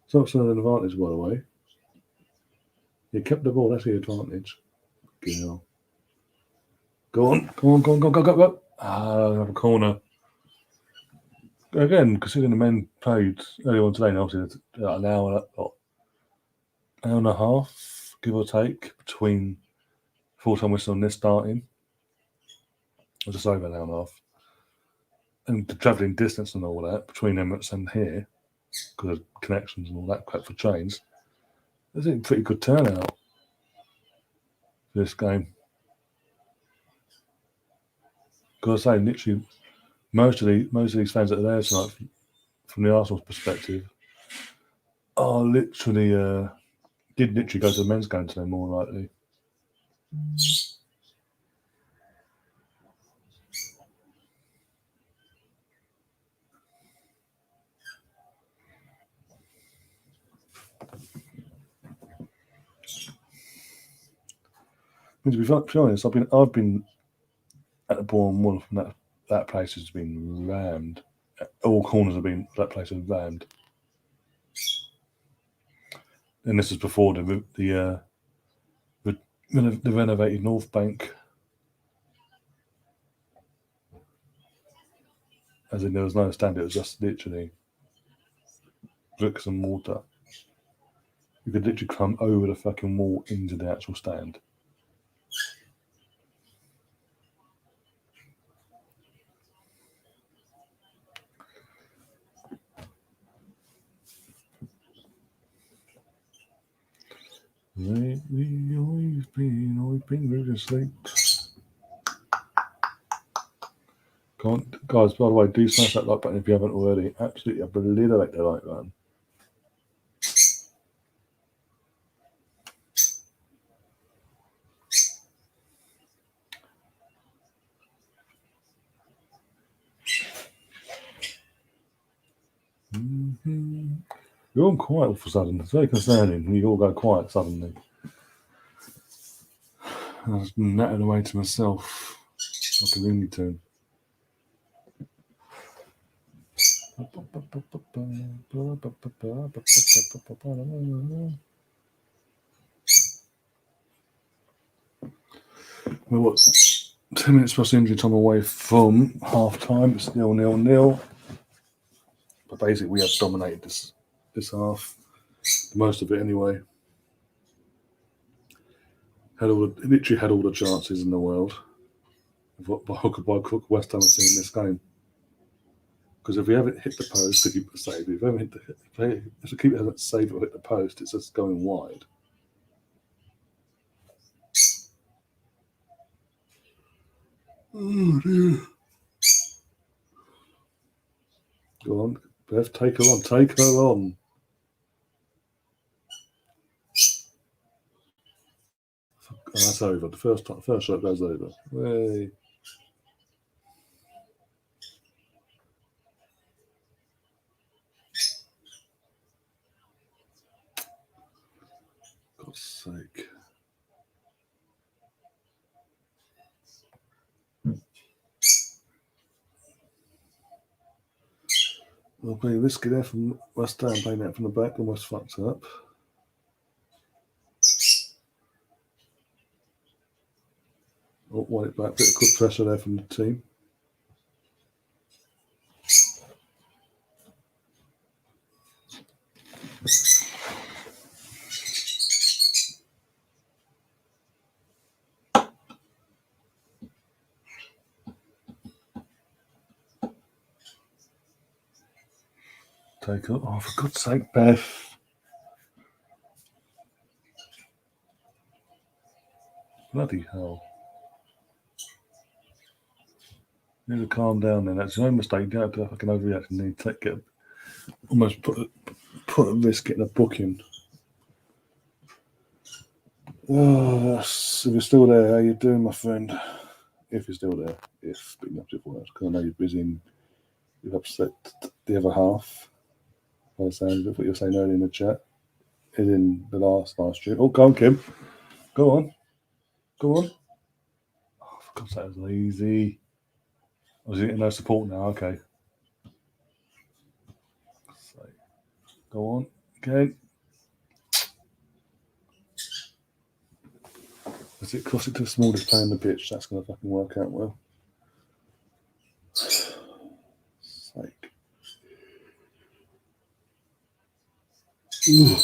It's not an advantage, by the way. You kept the ball, that's the advantage. Fucking hell. Go on. Go on, go on, go on, go, go, go. Ah, I have a corner. Again, considering the men played earlier on today, and obviously it's an hour and a half, give or take, between full-time whistle and this starting. Or just over an hour and a half. And the travelling distance and all that between Emirates and here, because of connections and all that crap for trains, there's a pretty good turnout for this game. Because I say, literally, most of these fans that are there tonight, from the Arsenal's perspective, are literally did literally go to the men's game today, more likely. To be honest, I've been at the Bourne Wall from that place has been rammed. All corners have been that place has rammed. And this is before the renovated North Bank. As in, there was no stand; it was just literally bricks and mortar. You could literally climb over the fucking wall into the actual stand. Lately, I've been really asleep. Guys, by the way, do smash that like button if you haven't already. Absolutely obliterate the like button. Mm-hmm. You're all quiet all of a sudden. It's very concerning when you all go quiet suddenly. I was nattering away to myself like a Looney Tune. Well, what? 10 minutes plus injury time away from half time. It's 0-0. But basically, we have dominated this half. Most of it, anyway. Literally had all the chances in the world. By hook or by crook, West Ham are seeing this game. Because if we haven't hit the post, the keeper saved. If the keeper hasn't saved or hit the post, it's just going wide. Oh dear. Go on, Beth, take her on, take her on. Oh, that's over. The first shot goes over. Hey. God's sake. I'll play risky there from West Ham, playing that from the back, almost fucked up. Oh, want it back, bit of good pressure there from the team. Take it. Oh, for God's sake, Beth. Bloody hell. Need to calm down then. That's no mistake. You don't have to fucking overreact. You need to almost put at risk getting a booking. Oh, if you're still there, how you doing, my friend? If you're still there, if being up to your because I know you're busy and you've upset the other half. By the sounds of what you're saying earlier in the chat, is in the last stream. Oh, go on, Kim. Go on. Go on. Oh, for God's sake, that was easy. I was getting no support now. Okay. So, go on. Okay. As it cross it to the smallest player on the pitch, that's going to fucking work out well. Sake. Oh,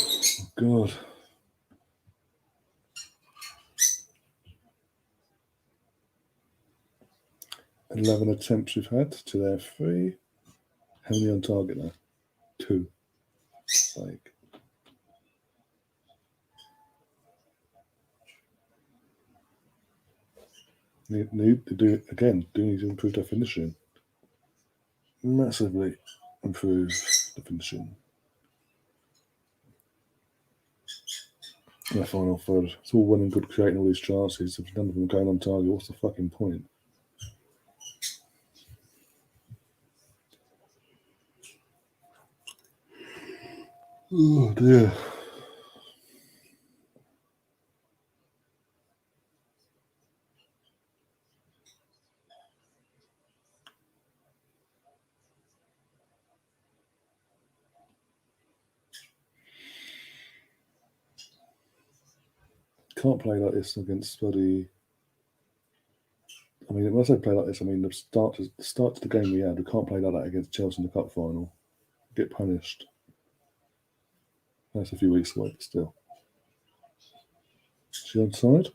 God. 11 attempts we've had to their 3. How many on target now? 2. Sake. Need to do it again. Do need to improve their finishing. Massively improve the finishing. The final third. It's all well and good creating all these chances. If none of them are going on target, what's the fucking point? Oh dear. Can't play like this against bloody. I mean, when I say play like this, I mean the start to the game we had. We can't play like that against Chelsea in the cup final. Get punished. That's a few weeks away, but still. Is she onside?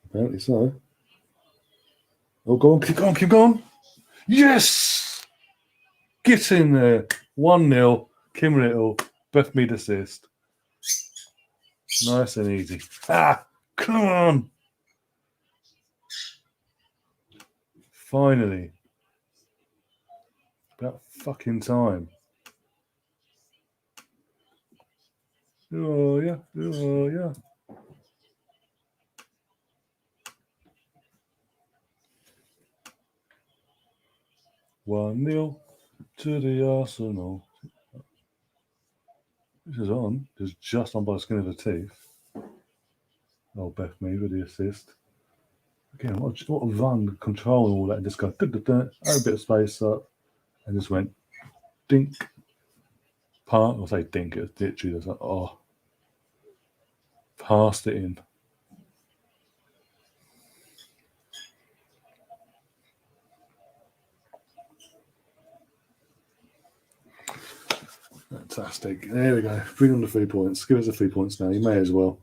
Apparently so. Oh, go on, keep going, keep going. Yes! Get in there. 1-0. Kim Little. Beth Mead assist. Nice and easy. Ah, come on. Finally. About fucking time. Oh, yeah. Oh, yeah. One 0 to the Arsenal. This is on. It's just on by the skin of the teeth. Oh, Beth Mead with the assist. Again, what a run, control and all that, and just go, had a bit of space up, and just went dink. I'll say dink, it was literally just like, oh, passed it in. Fantastic. There we go. Bring on the 3 points. Give us the 3 points now. You may as well.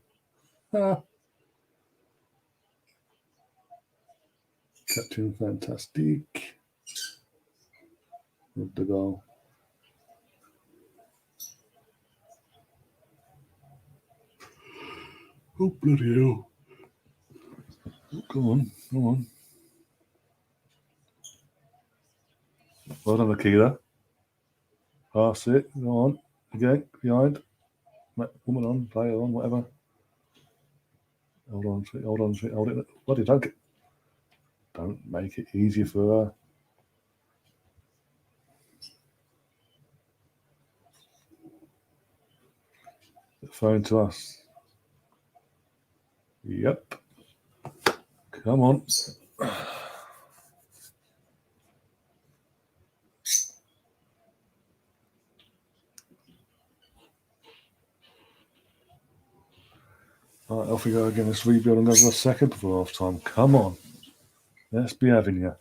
Captain Fantastic. With the goal. Oh, bloody hell. Oh, go on. Well done, Akila. Pass it. Go on. Again, behind. Woman on, player on, whatever. Hold on to it, hold it. Bloody don't make it easier for her. Phone to us. Yep. Come on. Right, off we go again. Let's rebuild another second before half time. Come on. Let's be having you.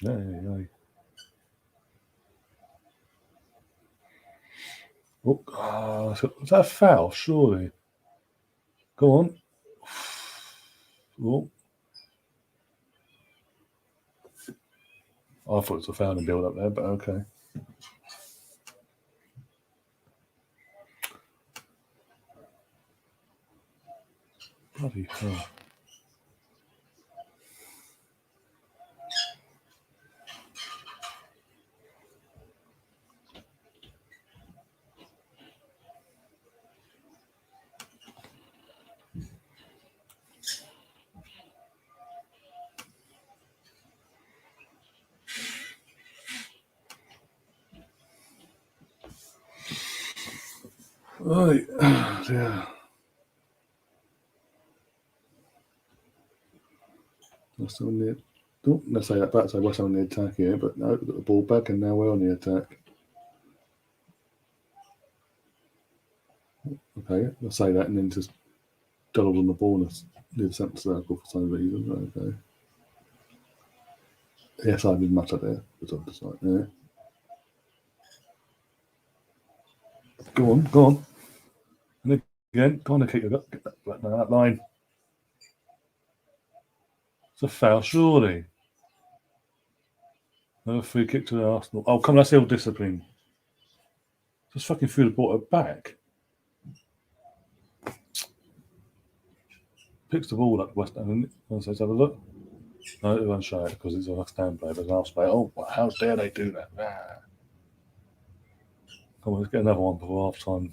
Hey. Oh, is that a foul? Surely. Go on. Oh. I thought it was a foul and build up there, but okay. Bloody hell. Right. Yeah. Let's on the. Oh, let's say that back. So we're on the attack here, but no, we've got the ball back, and now we're on the attack. Okay, let's say that, and then just double on the ball and leave centre circle for some reason. Okay. Yes, I did much up there. It's on the side there. Go on. And again, kind of keep it up. Get that line. It's a foul, surely. Another free kick to the Arsenal. Oh, come on, that's ill discipline. Just fucking threw the ball back. Picks the ball up West Ham. Let's have a look. No, it won't show it because it's a West Ham play, but it's an Arsenal play. Oh, how dare they do that? Ah. Come on, let's get another one before half time.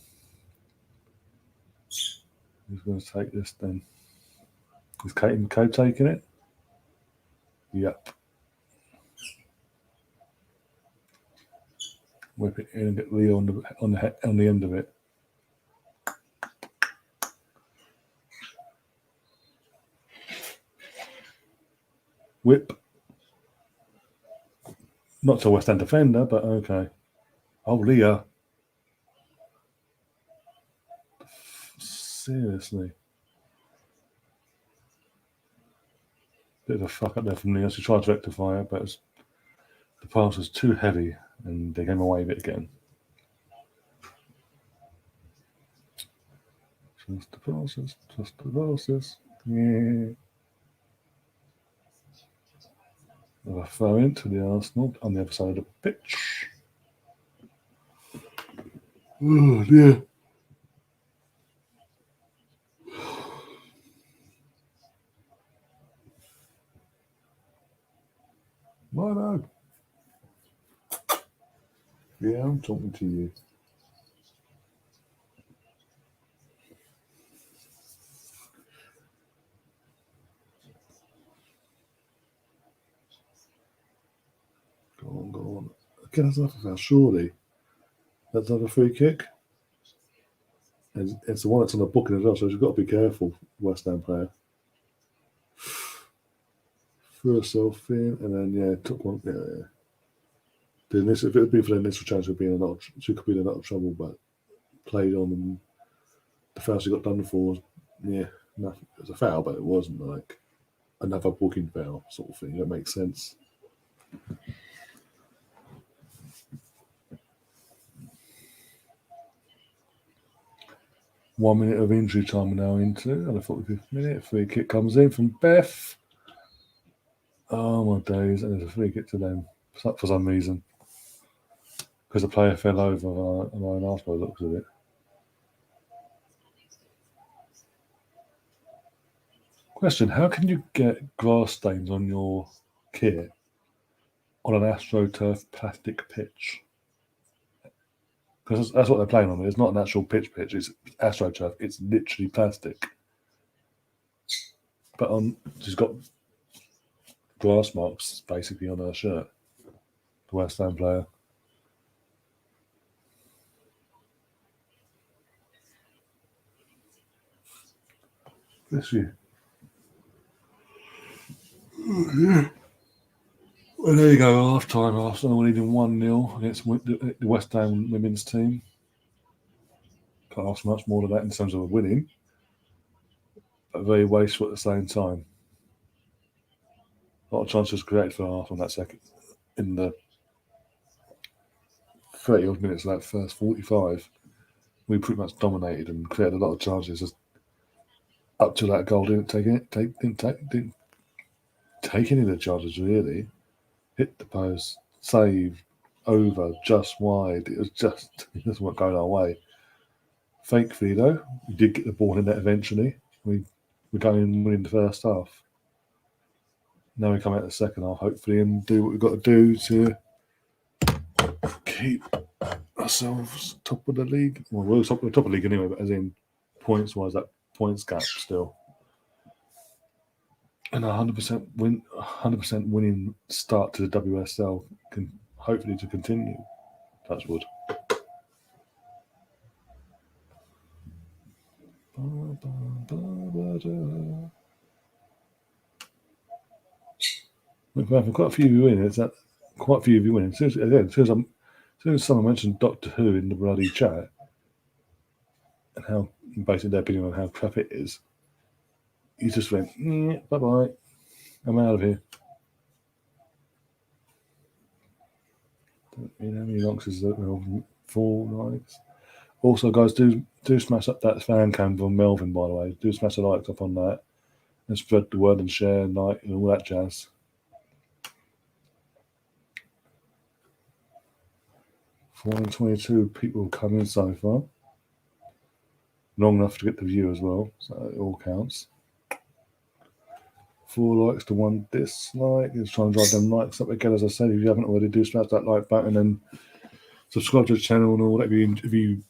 Who's going to take this then? Is Kate McCabe taking it? Yep. Whip it in and get Leo on the end of it. Whip. Not to a West Ham defender, but okay. Oh, Leo. Seriously. Bit of a fuck up there from Leo. She tried to rectify it, but the pass was too heavy and they came away with it again. Just the process. Yeah. Another throw into the Arsenal on the other side of the pitch. Oh dear. Why no? Yeah, I'm talking to you. Go on. Again, that's another foul, surely. That's another free kick. It's the one that's on the booking as well, so you've got to be careful, West Ham player. Threw herself in, and then, took one. Yeah. If it had been for the initial chance, she could be in a lot of trouble, but played on, and the foul she got done for, nothing. It was a foul, but it wasn't like another booking foul sort of thing. That makes sense. One minute of injury time we're now into, and a 45th minute. Free kick comes in from Beth. Oh my days, and there's a free kick to them for some reason. Because the player fell over and I asked by the looks of it. Question: how can you get grass stains on your kit on an AstroTurf plastic pitch? Because that's what they're playing on. It's not an actual pitch. It's AstroTurf. It's literally plastic. But she's got grass marks basically on her shirt. The West Ham player. Bless you. Well, there you go. Half time. Arsenal leading 1-0 against the West Ham women's team. Can't ask much more than that in terms of winning, but very wasteful at the same time. A lot of chances created for Arsenal that second. In the 30 odd minutes of that first 45, we pretty much dominated and created a lot of chances. Just up to that goal, didn't take any of the chances really. Hit the post, save, over, just wide. It just wasn't going our way. Thankfully, though, we did get the ball in net eventually. We're going and winning the first half. Now we come out the second half, hopefully, and do what we've got to do to keep ourselves top of the league. Well, we're top of the league anyway, but as in points-wise, that points gap still. And a 100% winning start to the WSL can hopefully to continue. Touch wood. We've had quite a few of you in. It's that quite a few of you in. As soon as someone mentioned Doctor Who in the bloody chat and how basically their opinion on how crap it is, you just went, bye bye, I'm out of here. Don't know how many likes is that? 4 likes. Also, guys, do smash up that fan cam from Melvin, by the way. Do smash the likes up on that and spread the word and share and like and all that jazz. 422 people come in so far. Long enough to get the view as well, so it all counts. 4 likes to 1 dislike. Just trying to drive them likes up again. As I said, if you haven't already, do smash that like button and subscribe to the channel and all that. If you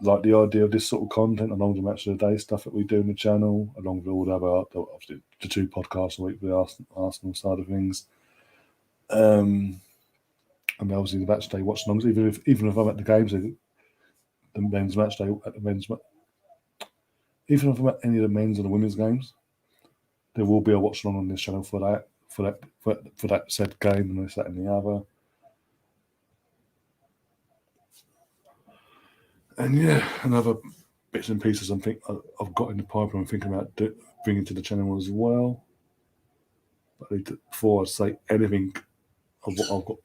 like the idea of this sort of content, along with the match of the day stuff that we do in the channel, along with all the other, obviously the 2 podcasts a week with the Arsenal side of things. And obviously the match day watch alongs, even if I'm at the games, the men's match day at the men's, even if I'm at any of the men's and the women's games, there will be a watch along on this channel for that said game and this, that, and the other. And yeah, and other bits and pieces I think I've got in the pipeline. I'm thinking about bringing to the channel as well. But before I say anything of what I've got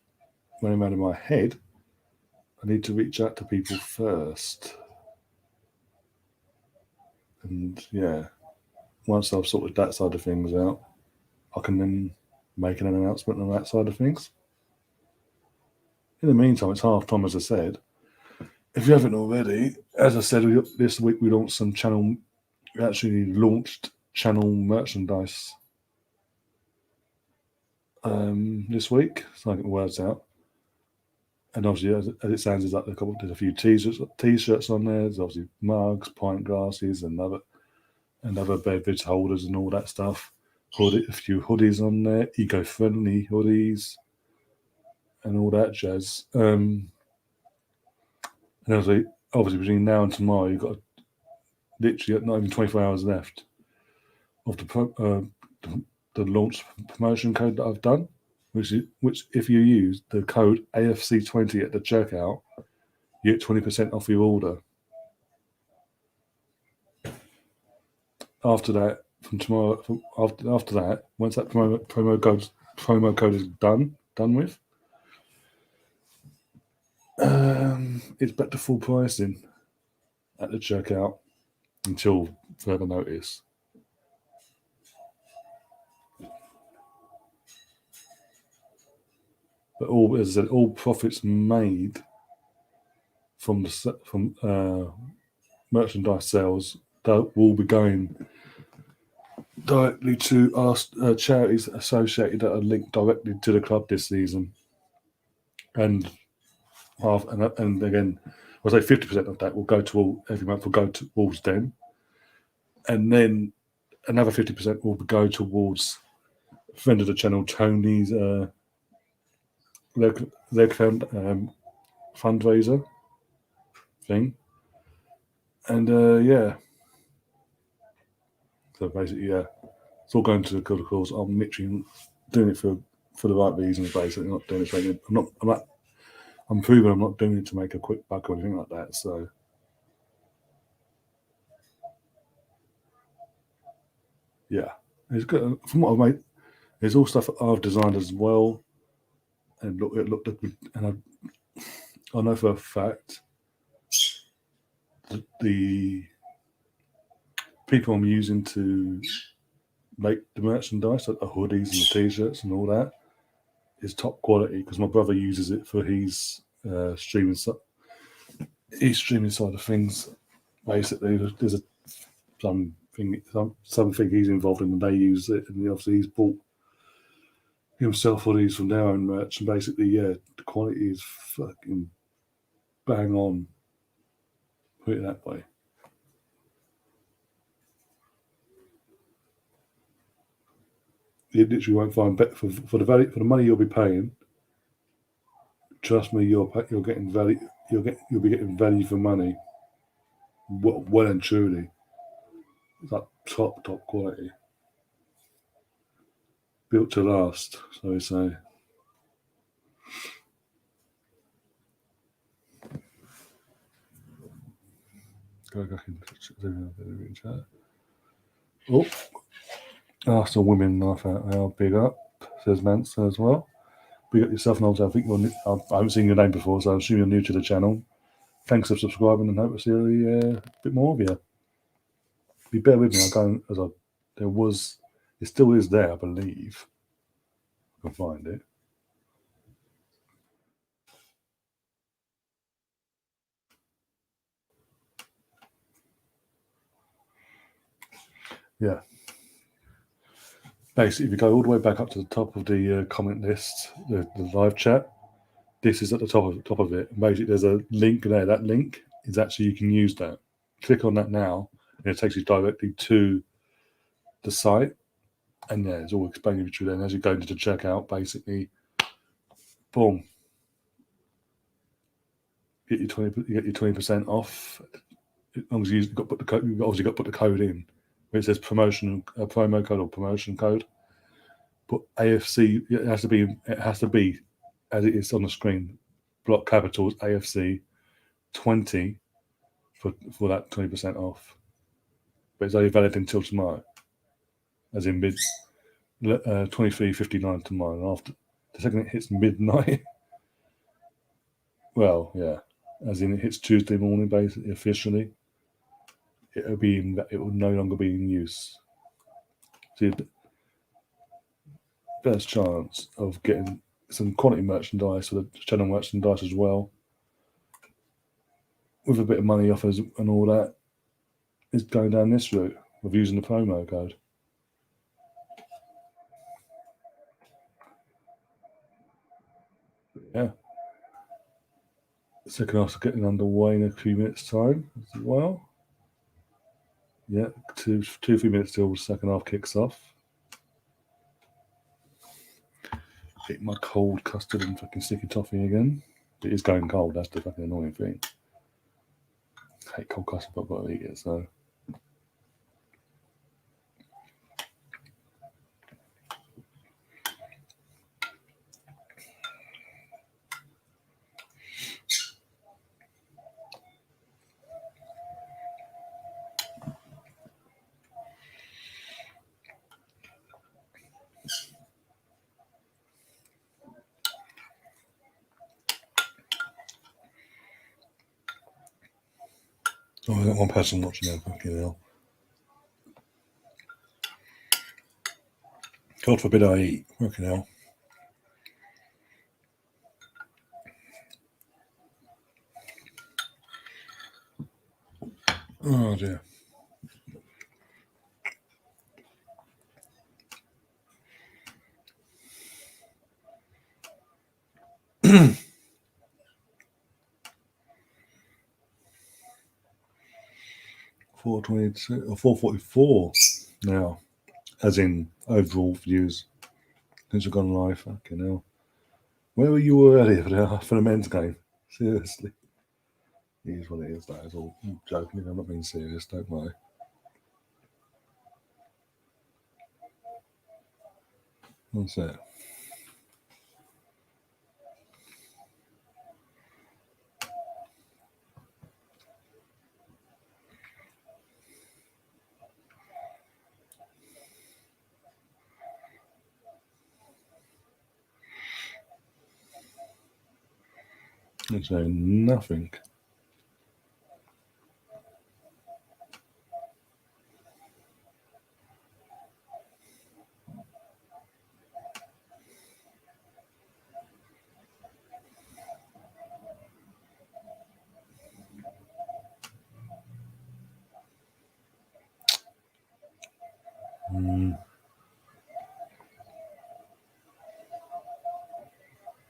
running around in my head, I need to reach out to people first. And yeah, once I've sorted that side of things out, I can then make an announcement on that side of things. In the meantime, it's half time, as I said. If you haven't already, as I said, this week we launched channel merchandise this week, so I get the words out. And obviously, as it sounds, there's a few t-shirts on there. There's obviously mugs, pint glasses, and other beverage holders and all that stuff. A few hoodies on there, eco-friendly hoodies, and all that jazz. And obviously between now and tomorrow, you've got literally not even 24 hours left of the launch promotion code that I've done, which if you use the code AFC20 at the checkout, you get 20% off your order. After that, from tomorrow, after that, once that promo code is done with, it's back to full pricing at the checkout until further notice. But as I said, all profits made from merchandise sales that will be going directly to our charities associated that are linked directly to the club this season. And again, I'll say 50% of that will go to every month will go towards them. And then another 50% will go towards friend of the channel, Tony's leg fundraiser thing. And so basically, it's all going to the good cause. I'm literally doing it for the right reasons, basically. Not doing it. I'm proving I'm not doing it to make a quick buck or anything like that. So, yeah, it's good. From what I've made, there's all stuff I've designed as well. And it looked good. And I know for a fact that the people I'm using to make the merchandise, like the hoodies and the t-shirts and all that, is top quality because my brother uses it for his streaming side of things. Basically, there's something he's involved in, and they use it, and obviously he's bought himself hoodies from their own merch, and basically, the quality is fucking bang on. Put it that way. You literally won't find better for the money you'll be paying. Trust me, you're getting value. You'll be getting value for money. Well and truly, it's like top quality, built to last. So we say. Go back in chat. Oh, Arsenal women knife out now. Big up, says Manson as well. Big up yourself, and also I think I haven't seen your name before, so I assume you're new to the channel. Thanks for subscribing, and hope to see a bit more of you. Be bear with me. It still is there, I believe. I can find it. Yeah. Basically, if you go all the way back up to the top of the comment list, the live chat, this is at the top of it. And basically, there's a link there. That link is actually, you can use that. Click on that now, and it takes you directly to the site. And it's all explained to you then as you go into the checkout. Basically, boom, you get your 20% off. As long as you've got to put the code, you've obviously got to put the code in. Where it says promo code or promotion code. But AFC, it has to be as it is on the screen, block capitals AFC 20 for that 20% off. But it's only valid until tomorrow, as in 23:59 tomorrow. And after the second it hits midnight, well, yeah, as in it hits Tuesday morning, basically officially, it will no longer be in use. So best chance of getting some quality merchandise for the channel merchandise as well, with a bit of money offers and all that, is going down this route of using the promo code. Yeah. Second half's getting underway in a few minutes' time as well. Yeah, 3 minutes till the second half kicks off. Eat my cold custard and fucking sticky toffee again. It is going cold, that's the fucking annoying thing. I hate cold custard, but I've got to eat it, so. Oh, I've got one person watching now, fucking hell. God forbid I eat, fucking hell. Oh dear. 422 or 444 now, as in overall views since you've gone live. Fucking hell. Where were you earlier for the men's game? Seriously. It is what it is, that is all. I'm joking, I'm not being serious, don't worry. What's that? It's nothing.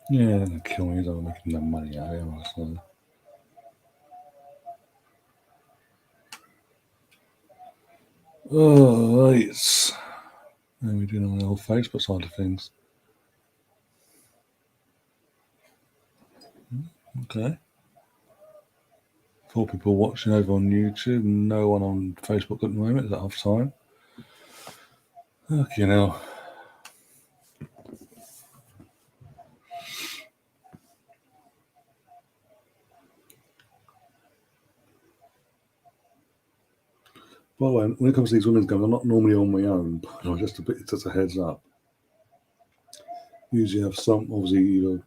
Yeah, they're gonna kill me. I'm making no money out of it, so. Oh, it's. How are we doing on the old Facebook side of things? Okay. 4 people watching over on YouTube, no one on Facebook at the moment. Is that off time? Okay, now. By the way, when it comes to these women's games, I'm not normally on my own, but just a heads up. Usually have some, obviously, either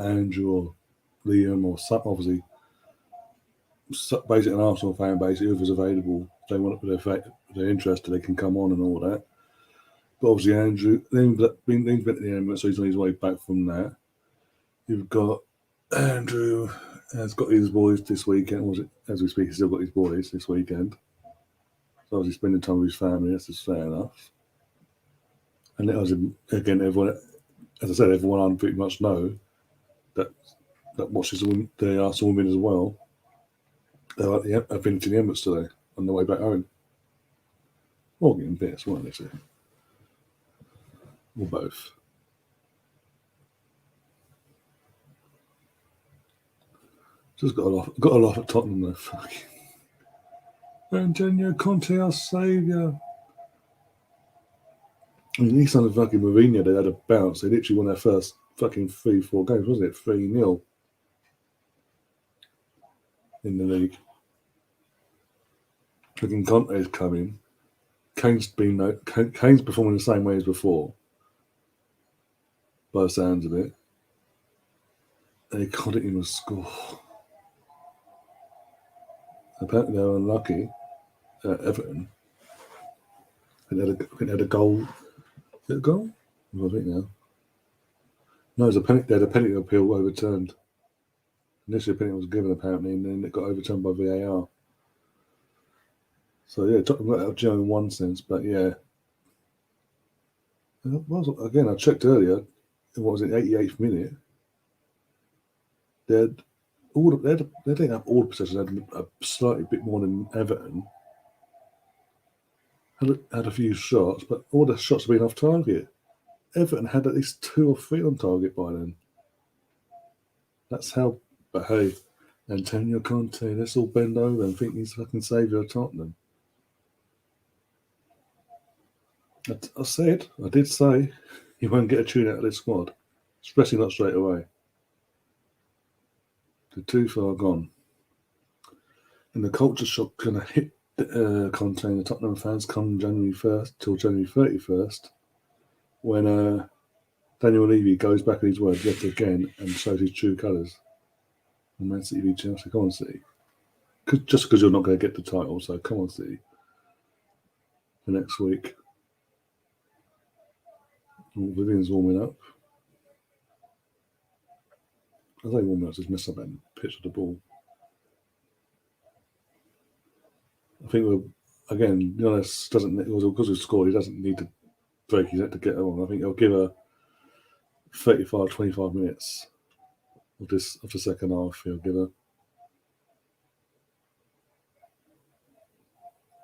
Andrew or Liam or some, obviously, basically an Arsenal fan base, whoever's available, if they want it, if they're interested, they can come on and all that. But obviously, Andrew, they've been at the Emirates, so he's on his way back from that. You've got Andrew has got his boys this weekend. As we speak, he's still got his boys this weekend. So obviously spending time with his family, that's just fair enough. And it was, again, everyone, as I said, everyone I pretty much know that watches the Arsenal women as well. I've been to the Emirates today on the way back home. All getting bits, weren't they? So? Or both. Just got a laugh at Tottenham though. Fucking Antonio Conte, our saviour. I mean, he's on the fucking Mourinho, they had a bounce. They literally won their first fucking 3-4 games, wasn't it? 3-0 in the league. Fucking Conte's coming. Kane's performing the same way as before, by the sounds of it. They got it in a score. Apparently they were unlucky. Everton. I think they had a goal. Is it a goal? I think now. No, it was they had a penalty appeal overturned. Initially, a penalty was given apparently, and then it got overturned by VAR. So yeah, Tottenham got out of jail in one sense, but yeah. Again, I checked earlier. What was it? 88th minute. They didn't have all the possession. They had a slightly bit more than Everton. Had a few shots, but all the shots have been off target. Everton had at least 2 or 3 on target by then. That's how. But hey, Antonio Conte, let's all bend over and think he's fucking saviour of Tottenham. I did say, he won't get a tune out of this squad, especially not straight away. They're too far gone. And the culture shock going to hit Conte and the Tottenham fans come January 1st till January 31st, when Daniel Levy goes back on his word yet again and shows his true colours. And Man City v Chelsea, come on City. Just because you're not going to get the title, so come on City. For next week. Vivian's warming up. I say warming up, just mess up and pitch of the ball. I think again, Giannis doesn't, because we've scored, he doesn't need to break his head to get on. I think he'll give her 35, 25 minutes of the second half. He'll give her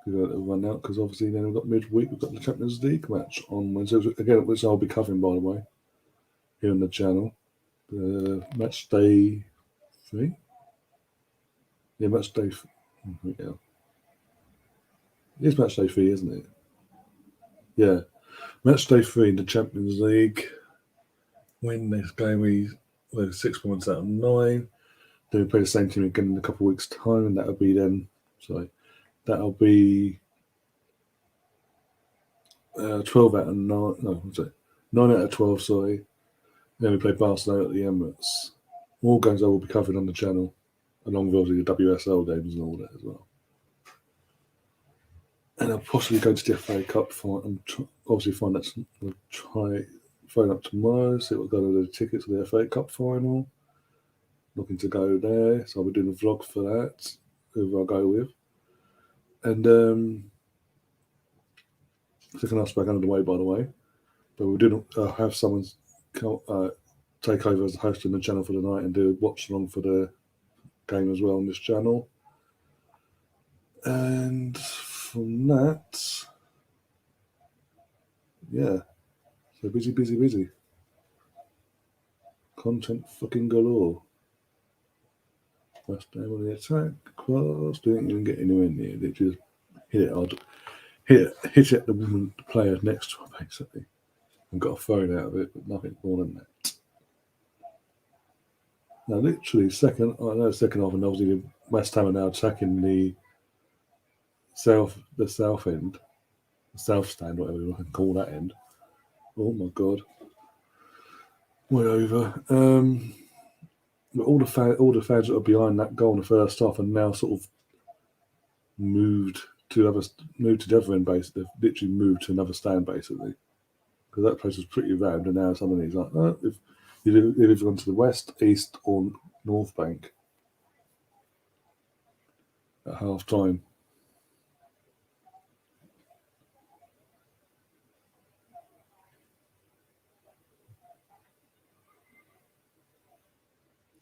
a run out because obviously then we've got midweek. We've got the Champions League match on Wednesday again, which I'll be covering by the way here on the channel. Match day 3. Yeah, match day. Yeah, it's match day 3, isn't it? Yeah, match day 3 in the Champions League. Win this game, we're 6 points out of 9. Then we play the same team again in a couple of weeks' time, and that'll be 12 out of 9. No, what's it? 9 out of 12. Sorry. Then we play Barcelona at the Emirates. All games I will be covering on the channel, along with obviously the WSL games and all that as well. And I'll possibly go to the FA Cup fight and obviously find that. I'll try phone up tomorrow, see what go to the tickets for the FA Cup final. Looking to go there, so I'll be doing a vlog for that, whoever I go with. And second half's back under the way, by the way. But we didn't have someone take over as the host on the channel for the night and do a watch along for the game as well on this channel. And from that, yeah, so busy. Content fucking galore. First Ham on the attack, cross, didn't even get anywhere near it. Just hit it hard. Hit it the woman player next to her, basically. And got a phone out of it, but nothing more than that. Now, literally, second half, and obviously West Ham are now attacking the south end, the south stand, whatever you can call that end. Oh my god, way over. But all the fans that are behind that goal in the first half are now sort of moved to the other end base. They've literally moved to another stand basically, because that place was pretty rammed, and now suddenly it's like, if you've either gone to the west, east, or north bank at half time.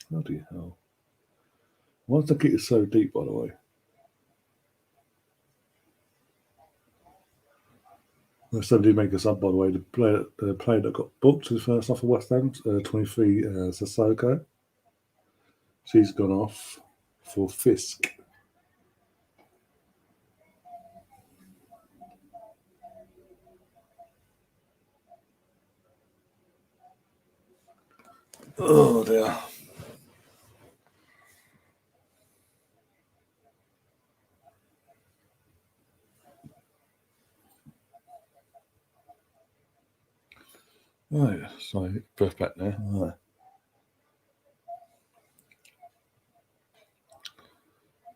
Bloody hell! Why does the kick so deep, by the way? Somebody did make us up, by the way. The player that got booked is first off for West Ham, 23, Sissoko. She's gone off for Fisk. Oh dear. Right, sorry, breath back there. Right.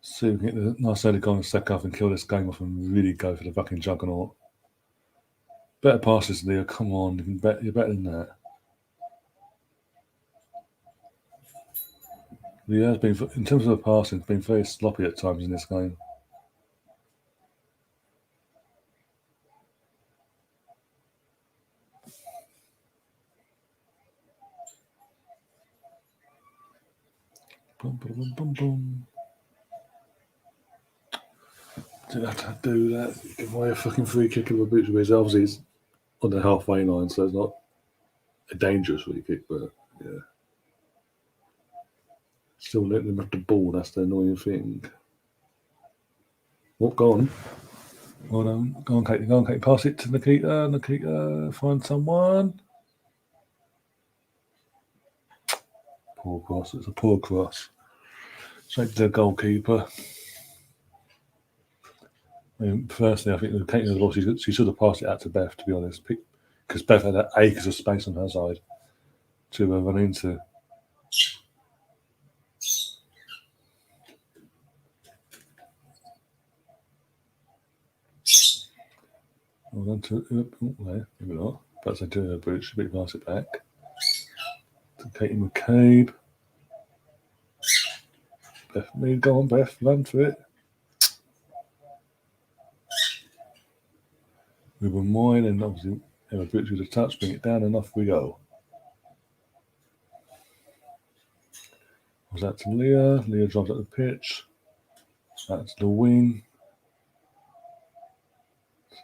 See if we can get the nice early goal in the second half and kill this game off and really go for the fucking juggernaut. Better passes, Leo. Come on, you're better than that. Leo has been, in terms of the passing, been very sloppy at times in this game. Boom, boom, boom, boom, boom. Didn't have to do that. Give away a fucking free kick of a boot to his. Obviously, it's on the halfway line, so it's not a dangerous free kick, but yeah. Still letting them have the ball, that's the annoying thing. Oh, go on. Well done. Go on, Katie. Pass it to Nikita. Nikita, find someone. Poor cross. It's a poor cross. Straight to the goalkeeper. Firstly, I think Katie was the ball. She should have passed it out to Beth, to be honest, because Beth had acres of space on her side to run into. Well done no, maybe not. Perhaps I do her boot. Should be pass it back to Katie McCabe. Beth, go on, Beth, run for it. We were mine, and obviously Emma Boots with a touch, bring it down, and off we go. Was that to Leah? Leah drives up the pitch. That's the wing.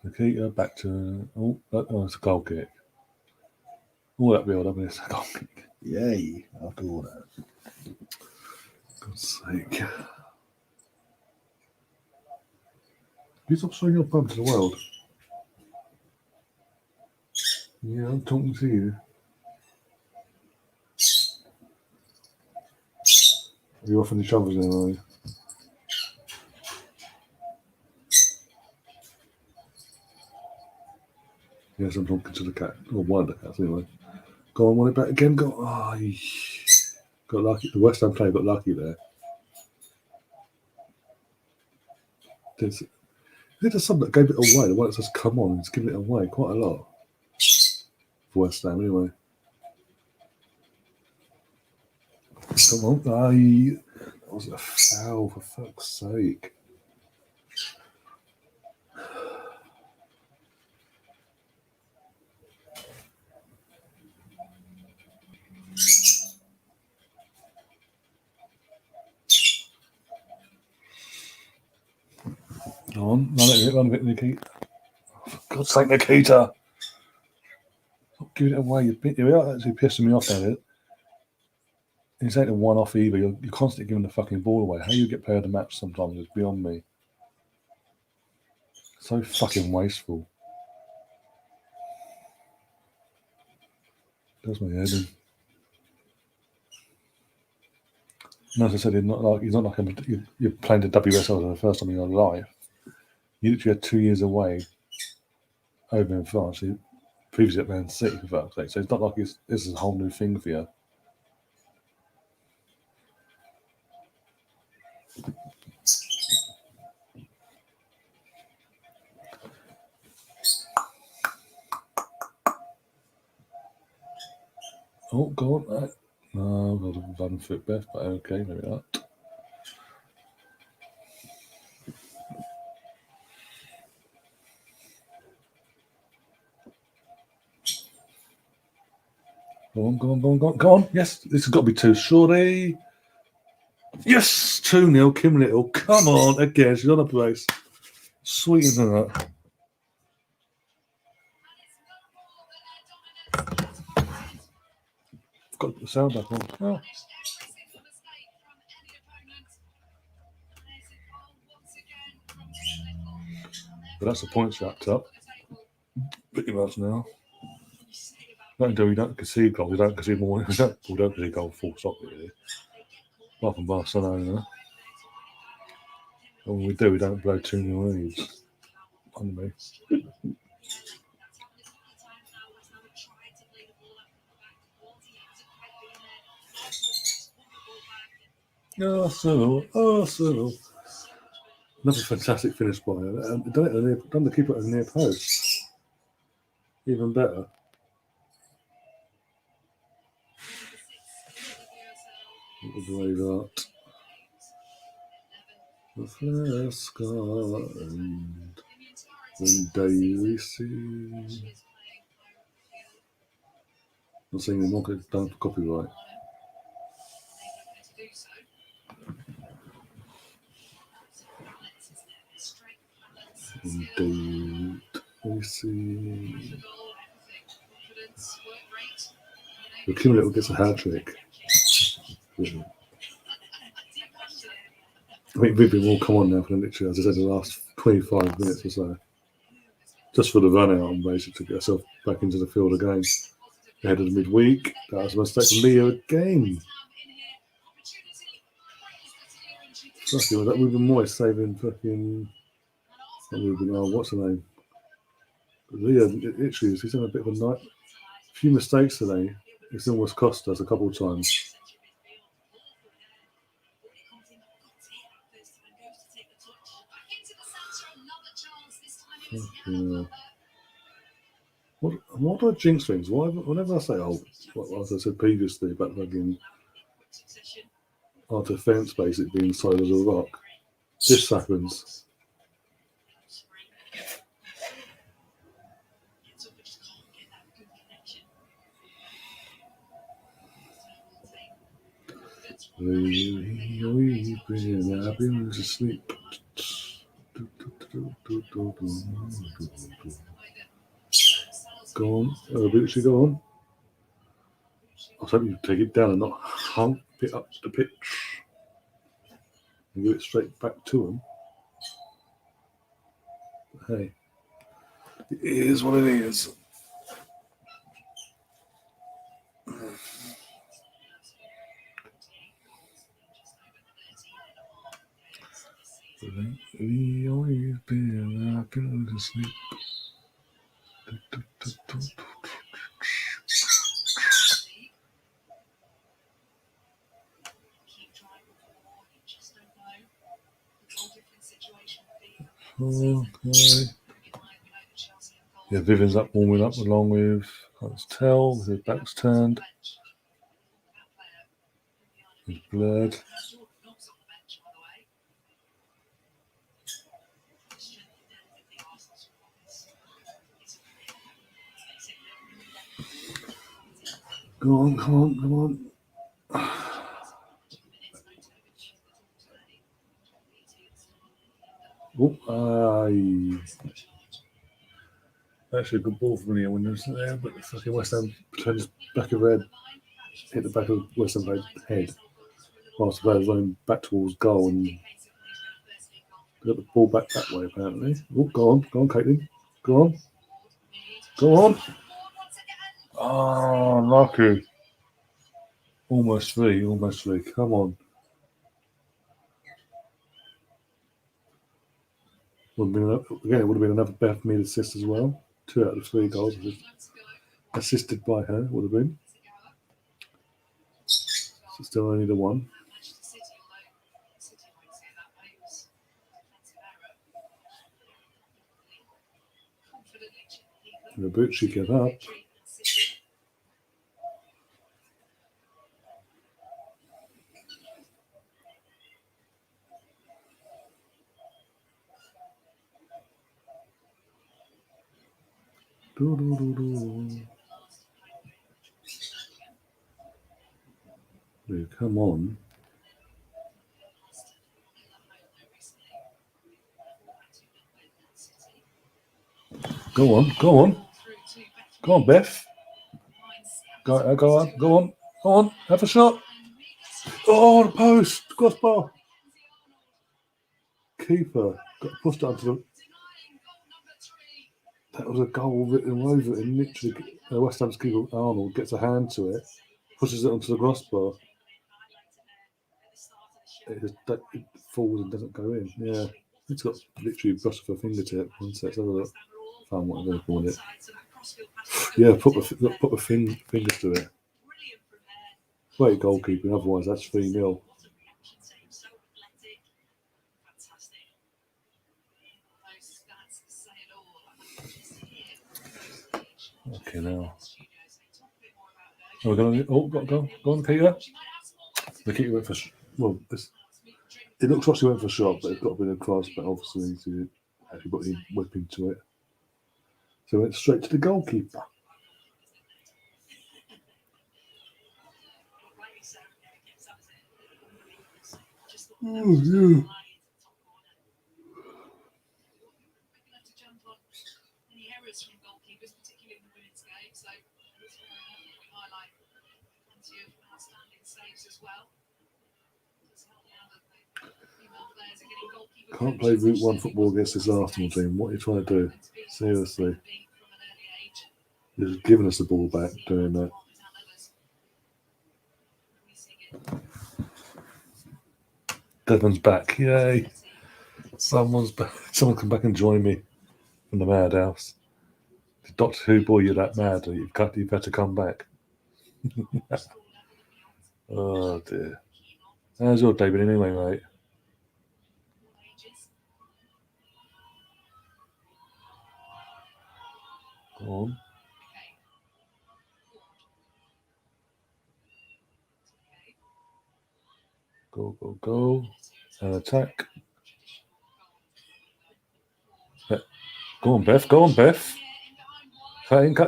Nikita back to it's a goal kick. All that build up and it's a goal kick. Yay! After all that. God's sake. You stop showing your bum to the world. Yeah, I'm talking to you. Are you off in the shovels then, are you? Yes, I'm talking to the cat. Or one of the cats anyway. Go on, want it back again? Go. Oh, got lucky. The West Ham player got lucky there. There's a sub that gave it away. The one that says come on, it's giving it away quite a lot. For West Ham anyway. Come on. That was a foul, for fuck's sake. Go on, run a bit, Nikita. For God's sake, Nikita! Stop giving it away. You're actually pissing me off at it. This ain't a one-off either. You're constantly giving the fucking ball away. How you get player of the match sometimes is beyond me. So fucking wasteful. Does my head in. And as I said, he's not like you're playing the WSL for the first time in your life. You literally had 2 years away over in France. He previously at Man City, for fuck's sake. So it's not like this is a whole new thing for you. Oh, go on. No, I've got a 1 foot Beth, but okay, maybe not. Go on. Yes, this has got to be 2, surely. Yes, 2-0, Kim Little. Come on, again, she's on a brace. Sweet as that. Got the sound back on. Oh. But that's the points wrapped up. Pretty much now. Not until we don't concede goals, we don't concede more. We don't concede goals full stop really. Apart from Barcelona. And when we do, we don't blow 2-0 leads. On me. Arsenal. Another fantastic finish by her. Done the keeper at the near post. Even better. What was the way that? The flare scarred when daily see. Not saying they're not going to done for copyright. Indeed, we see. The Kim Little gets a hat trick. I think Vivian will come on now for literally, as I said, the last 25 minutes or so. Just for the run out and basically to get herself back into the field again. Ahead of the midweek. That was a mistake from Leah again. Fucking, was that Ruben Moyes saving fucking. What's her name? Leah, literally, she's having a bit of a night. A few mistakes today. It's almost cost us a couple of times. Yeah. What do I jinx things? Whenever I say, as I said previously about fucking our defence basically being side of the rock, this happens. Weeping, I've been asleep. Go on, Bootsy, go on. I was hoping you'd take it down and not hump it up the pitch and give it straight back to him. But hey, it is what it is. We always been up in the sleep. Okay. Yeah, Vivian's up warming up along with, can't tell, his back's turned. He's blurred. Go on, come on, come on. Oh, actually a good ball from Leon Windows there, but the fucking West Ham turned his back of red, hit the back of West Ham player's head whilst the player was running back towards goal and got the ball back that way apparently. Oh, go on, Caitlin. Go on. Go on. Oh, lucky. Almost three. Come on. It would have been another Beth Mead assist as well. 2 out of 3 goals assisted by her would have been. So still only the one. Robucci get up. Come on. Go on. Go on, Beth. Go on. Have a shot. Oh, the post. Crossbar. Keeper got pushed onto the. That was a goal written over it, and literally West Ham's keeper Arnold gets a hand to it, pushes it onto the crossbar. It falls and doesn't go in. Yeah, it's got literally brushed with a fingertip. One sec, have a look. Found what I'm going to call it. Yeah, put the fingers to it. Great goalkeeping, otherwise that's 3-0. Okay, now. Oh, we're going to. Go on, Peter. The keeper went for. It looks like she went for a shot, but it's got a bit of cross, but obviously to actually put the whip into it. So it went straight to the goalkeeper. Oh, yeah. Can't play Route 1 football against this Arsenal team. What are you trying to do? Seriously. You're just giving us the ball back doing that. Devon's back. Yay. Someone's back. Someone come back and join me in the madhouse. Doctor Who boy, you're that mad. You've had to come back. Oh dear. How's your day been anyway, mate? Go on. Go. And attack. Yeah. Go on, Beth. Cut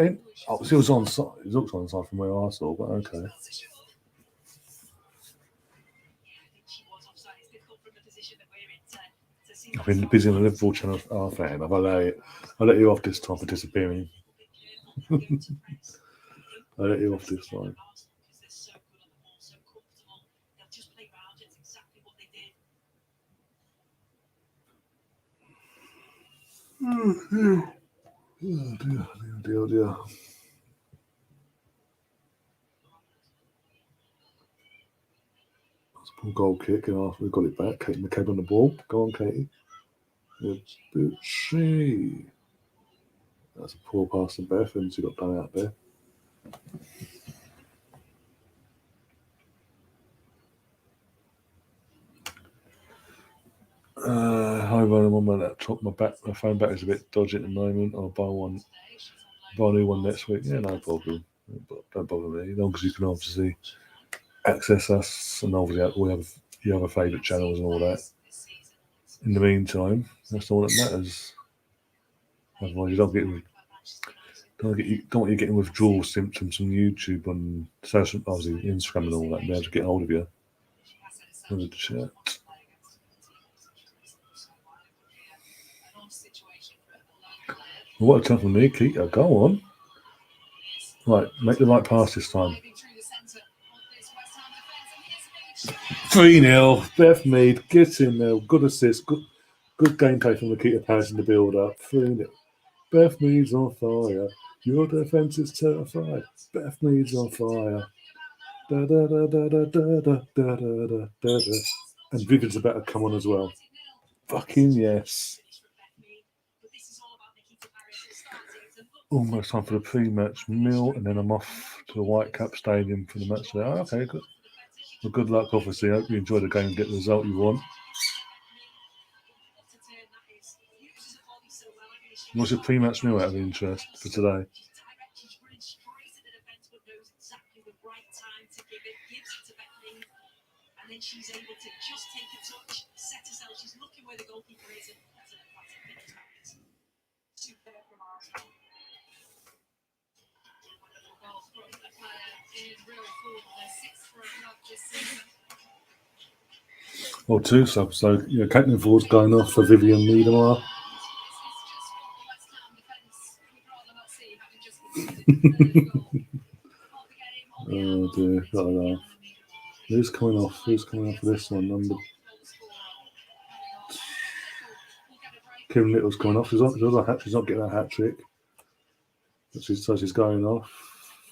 in. Oh, it was on side. It looked on side from where I saw, but okay. I've been busy on the Liverpool channel. Oh, fan. I'll let you off this time for disappearing. I'll let you off this time. Oh dear. That's a poor goal kick, and after we got it back, Katie McCabe on the ball. Go on, Katie. Good bitchy. That's a poor pass to Beth, and she got done out there. Hi, I'm on my laptop. My phone battery's a bit dodgy at the moment. I'll buy a new one next week. Yeah, no problem. Don't bother me. As long as you can obviously access us, and obviously we have your other favourite channels and all that. In the meantime, that's all that matters. Otherwise, you don't want you getting withdrawal symptoms from YouTube on social, obviously Instagram and all that. Be able to get hold of you. Have a chat. What a time for me, Keita. Go on. Right, make the right pass this time. 3-0. Beth Mead gets in there. Good assist. Good gameplay from Nikita Paris in the build up. 3-0. Beth Mead's on fire. Your defence is terrified. Beth Mead's on fire. Da da da da da da da da da da da. And Vivian's about to come on as well. Fucking yes. Almost time for the pre-match meal, and then I'm off to the Whitecap Stadium for the match there. Oh, okay, good. Well, good luck, obviously. I hope you enjoy the game and get the result you want. What's your pre-match meal out of interest for today? Or two subs. So, Caitlin Ford's going off for Vivian Niedermeyer. Oh dear, got to laugh. Who's coming off? Who's coming off for this one? Kim Little's coming off. She's not getting a hat trick. So she's going off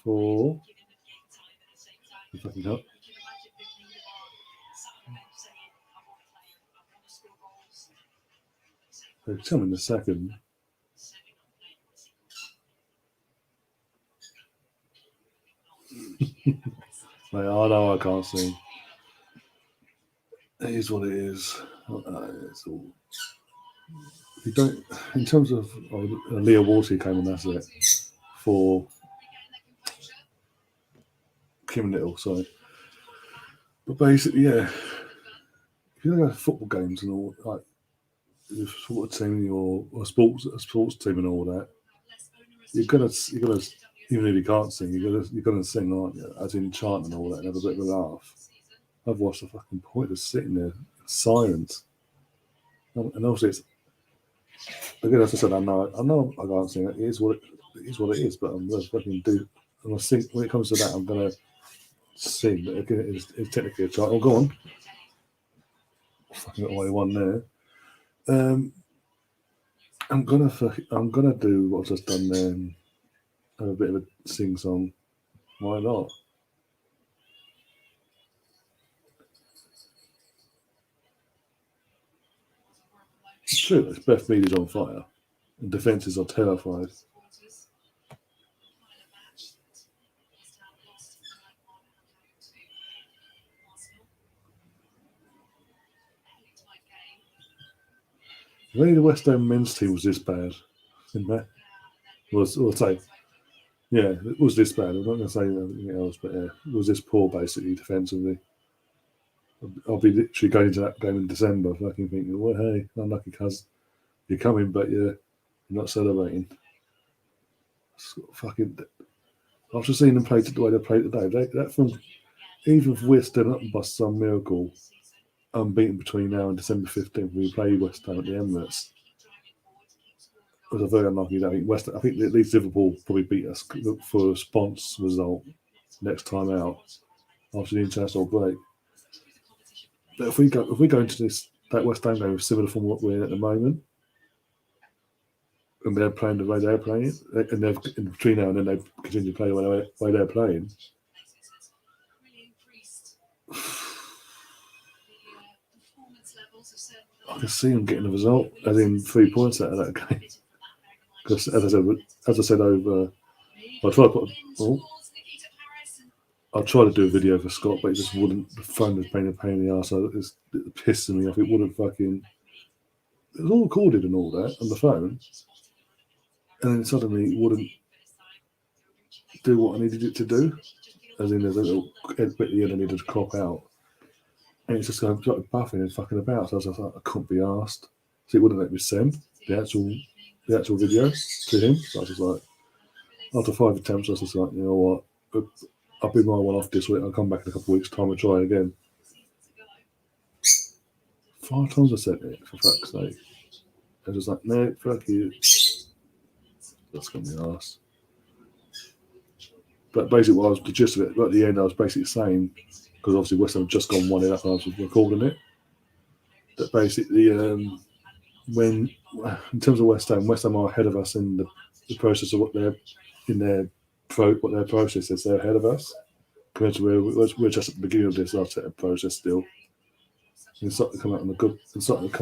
for. If I can help. Tell me in a second. Mate, I know I can't see. It is what it is. It's all. You don't. In terms of Leah Walty came on, that's it. For Kim Little, sorry. But basically, yeah. If you go to football games and all, like your sort of team or a sports team and all that, you're gonna even if you can't sing, you're gonna sing, aren't you? As in chant and all that, and have a bit of a laugh. Otherwise, the fucking point of sitting there in silence. And also, it's again, as I said, I know I can't sing. It is what it is. But I'm gonna fucking do. I'm gonna sing. When it comes to that, I'm gonna sing. But again, it's technically a chant. Oh, go on. Fucking got away one there. I'm gonna do what I've just done there and have a bit of a sing song. Why not? It's true. Beth Mead is on fire, and defences are terrified. If only the West Ham men's team was this bad, didn't they? Yeah, it was this bad. I'm not going to say anything else, but yeah, it was this poor basically defensively. I'll be literally going to that game in December, fucking thinking, well, hey, unlucky cuz you're coming, but you're not celebrating. Fucking, after seeing them play the way they played today, that from even if we're still up by some miracle, unbeaten between now and December 15th. We play West Ham at the Emirates. It was a very unlucky day. I think at least Liverpool probably beat us for a response result next time out after the international break. But if we go into that West Ham game with similar form what we're in at the moment, and they're playing the way they're playing, and they've in between now and then they continue to play the way they're playing. I can see them getting a result, as in 3 points out of that game. Because as I said over, I tried to do a video for Scott, but it just wouldn't. The phone was being a pain in the arse. So it's pissing me off. It wouldn't fucking. It was all recorded and all that on the phone, and then suddenly it wouldn't do what I needed it to do. As in, there's a little bit at the end I needed to crop out, and it's just going like buffing and fucking about. So I was like, I couldn't be asked. So it wouldn't let me send the actual video to him. So I was just like, after 5 attempts, I was just like, you know what, I'll be my one off this week. I'll come back in a couple of weeks' time and try again. 5 times I sent it, for fuck's sake. I was just like, no, fuck you. That's going to be arse. But basically, the gist of it, at the end, I was basically saying, because obviously West Ham had just gone 1-0 up and I was recording it, that basically, when, in terms of West Ham are ahead of us in the process of what their process is. They're ahead of us compared to where we're just at the beginning of this process still. It's starting to come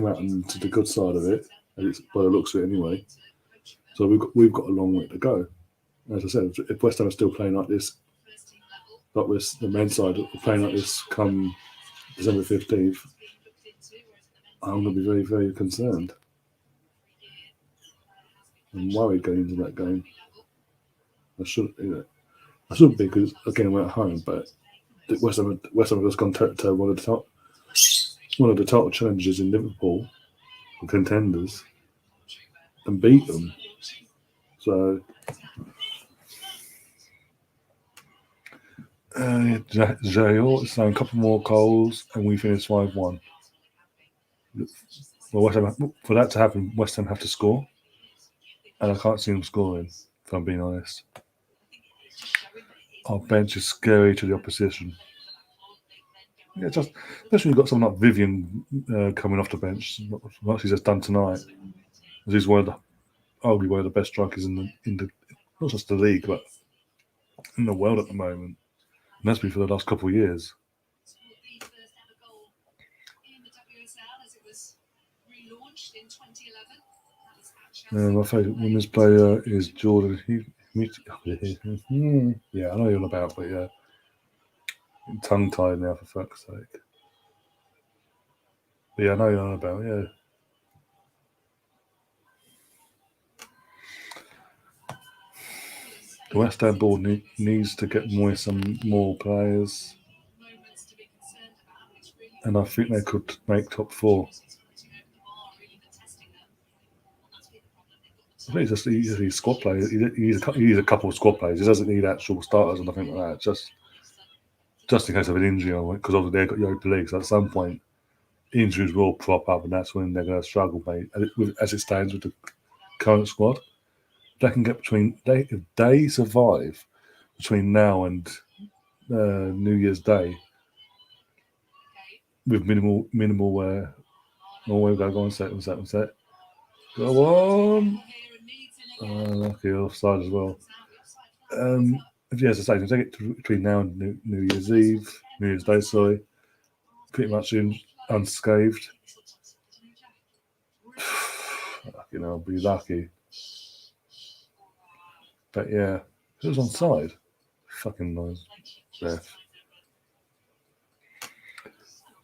out on into the good side of it, and it's by the looks of it anyway. So we've got a long way to go. As I said, if West Ham are still playing like this, like with the men's side playing like this come December 15th, I'm going to be very, very concerned. I'm worried going into that game. I shouldn't be, because again we're at home, but West Ham has gone toe one of the title challenges in Liverpool, the contenders, and beat them. So Jail is saying a couple more goals and we finish 5-1. Well, for that to happen, West Ham have to score, and I can't see them scoring, if I'm being honest. Our bench is scary to the opposition. Yeah, just especially when you've got someone like Vivian coming off the bench, what she's just done tonight. He's arguably one of the best strikers in the not just the league, but in the world at the moment. And that's been for the last couple of years. My favourite women's player is Jordan. Yeah, I know you're on about, but yeah. I'm tongue-tied now, for fuck's sake. But yeah, I know you're on about, yeah. The West Ham board needs to get some more players. And I think they could make top 4. I think it's just these squad players. He needs a couple of squad players. He doesn't need actual starters or nothing like that. Just in case of an injury, because obviously they've got Europa League. So at some point, injuries will prop up, and that's when they're going to struggle, mate. As it stands with the current squad, they can get if they survive between now and New Year's Day with minimal. We'll go on set. Go on. Lucky offside as well. As I say, if they get between now and New Year's Day, pretty much unscathed. I'll be lucky. But yeah, it was onside. Fucking noise. Ref.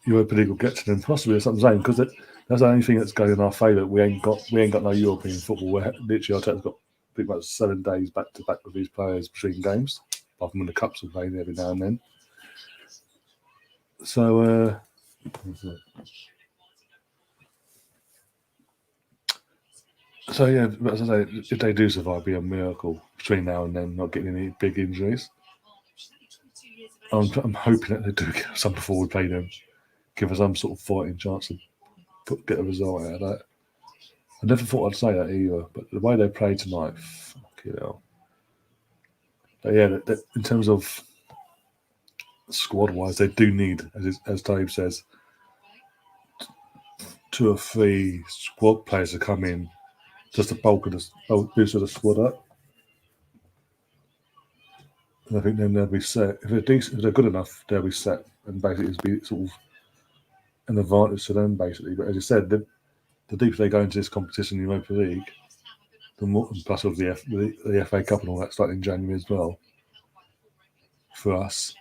Europa League will get to them. Possibly, that's what I'm saying, because that's the only thing that's going in our favour. We ain't got no European football. We're literally, Arteta's got pretty much 7 days back to back with these players between games, apart from when the cups are playing every now and then. So, yeah, as I say, if they do survive, it'll be a miracle between now and then, not getting any big injuries. I'm hoping that they do get some before we play them. give us some sort of fighting chance to get a result out of that. I never thought I'd say that either, but the way they played tonight, fucking hell. But yeah, in terms of squad-wise, they do need, as Dave says, 2 or 3 squad players to come in just to boost the squad up. And I think then they'll be set. If they're decent, if they're good enough, they'll be set, and basically it'll be sort of an advantage to them, basically. But as you said, the deeper they go into this competition in the Europa League, the more, plus of the FA Cup and all that starting in January as well, for us,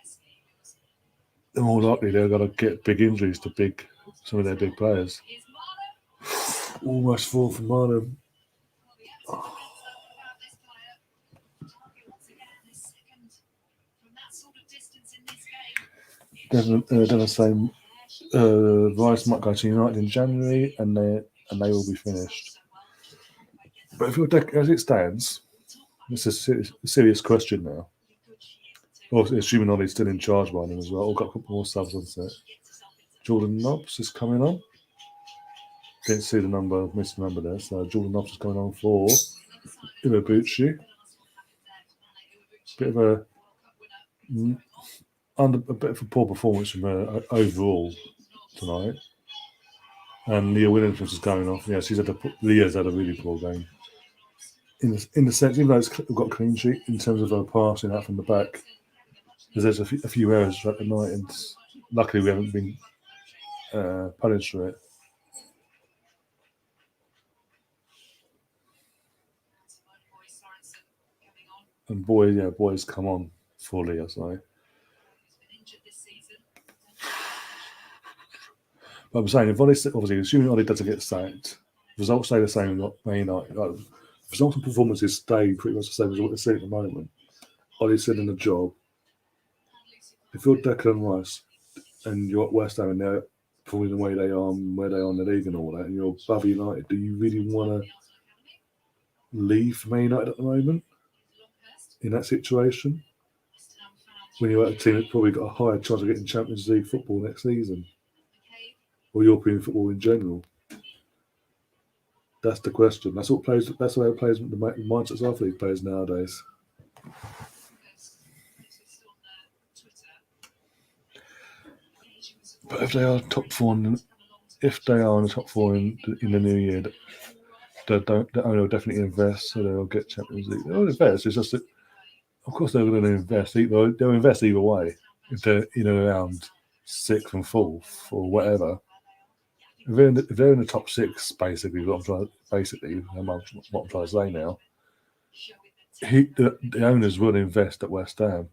the more likely they're going to get big injuries to some of their big players. Almost 4 from Marlon. They're saying Rice might go to United in January, and they will be finished. But if you're as it stands, it's a serious question now. Obviously, assuming Ollie's still in charge by them as well. We've got a couple more subs on set. Jordan Nobbs is coming on. Didn't see the number, missed the number there. So Jordan Nobbs is coming on for Iwabuchi. Bit of a poor performance from her overall tonight. And Leah Williams is going off. Yeah, Leah's had a really poor game. In the sense, even though it's got a clean sheet in terms of her passing out from the back, there's a few errors throughout the night, and luckily we haven't been punished for it. And boys come on fully, I say. But I'm saying, if Ollie, obviously, assuming Ollie doesn't get sacked, results stay the same. Results and performances stay pretty much the same as what they say at the moment. Ollie's still in the job. If you're Declan Rice and you're at West Ham and they're performing the way they are, where they are in the league and all that, and you're above United, do you really want to leave Man United at the moment in that situation? When you're at a team that's probably got a higher chance of getting Champions League football next season, or European football in general. That's the question. That's what plays. That's the way it plays. The mindsets of league players nowadays. But if they are top 4, if they are in the top 4 in the new year, the owner will definitely invest, so they'll get Champions League. They'll invest. It's just that, of course, they're going to invest. They'll invest either way. If they're around 6th and 4th or whatever. If they're in the top 6, basically, what I'm trying to say now, the owners will invest at West Ham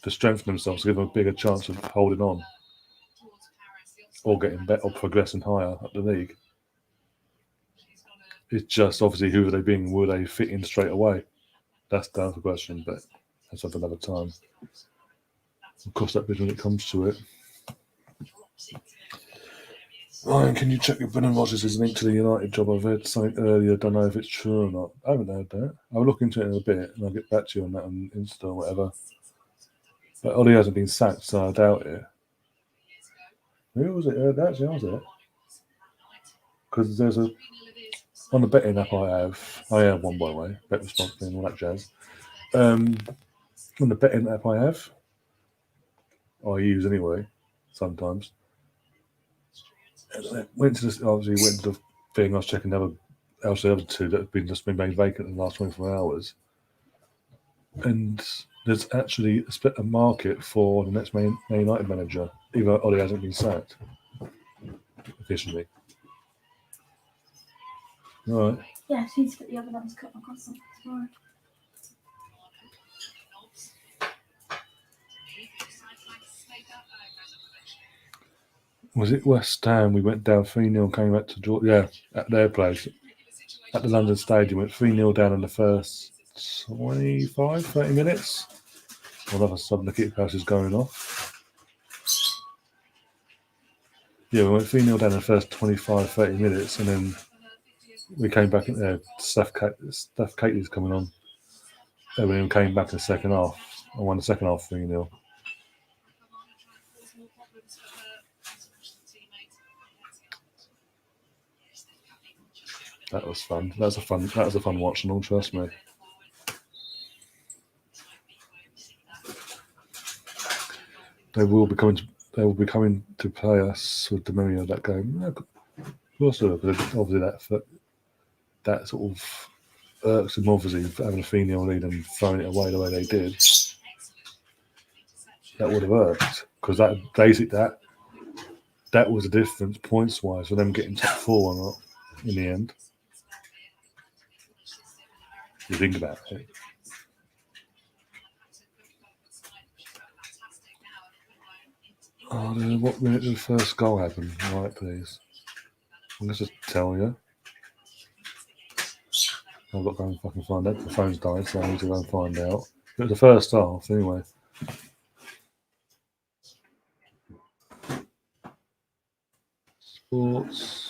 to strengthen themselves, to give them a bigger chance of holding on or getting better or progressing higher up the league. It's just obviously who are they being? Will they fit in straight away? That's down for question, but that's up another time. Of course, that bridge when it comes to it. Ryan, can you check if Brendan Rodgers is linked to the United job? I've heard something earlier. Don't know if it's true or not. I haven't heard that. I'll look into it in a bit and I'll get back to you on that on Insta or whatever. But Ollie hasn't been sacked, so I doubt it. Who was it? Actually, was it? Because there's on the betting app I have one, by the way, bet responsibly and all that jazz. On the betting app I use anyway, sometimes. Went to the thing. I was checking the other 2 that have just been made vacant in the last 24 hours, and there's actually a market for the next Man United manager, even though Ollie hasn't been sacked officially. All right. Yeah, I need to get the other ones cut across tomorrow. Was it West Ham? We went down 3-0, came back to draw. Yeah, at their place. At the London Stadium, went 3-0 down in the first 25, 30 minutes. All of a sudden, the kick pass is going off. Yeah, we went 3-0 down in the first 25, 30 minutes, and then we came back in there. Steph Catley's coming on. And we came back in the second half. I won the second half 3-0. That was fun. That was a fun watch along, trust me. They will be coming to play us with the memory of that game. Yeah, of course, obviously that sort of irks them, obviously, having a 3-0 lead and throwing it away the way they did. That would have irked, because that was the difference points wise for them getting top 4 or not in the end. You think about it. Oh, what minute did the first goal happen? Right, please. I'm going to just tell you. I've got to go and fucking find out. The phone's died, so I need to go and find out. It was the first half, anyway. Sports.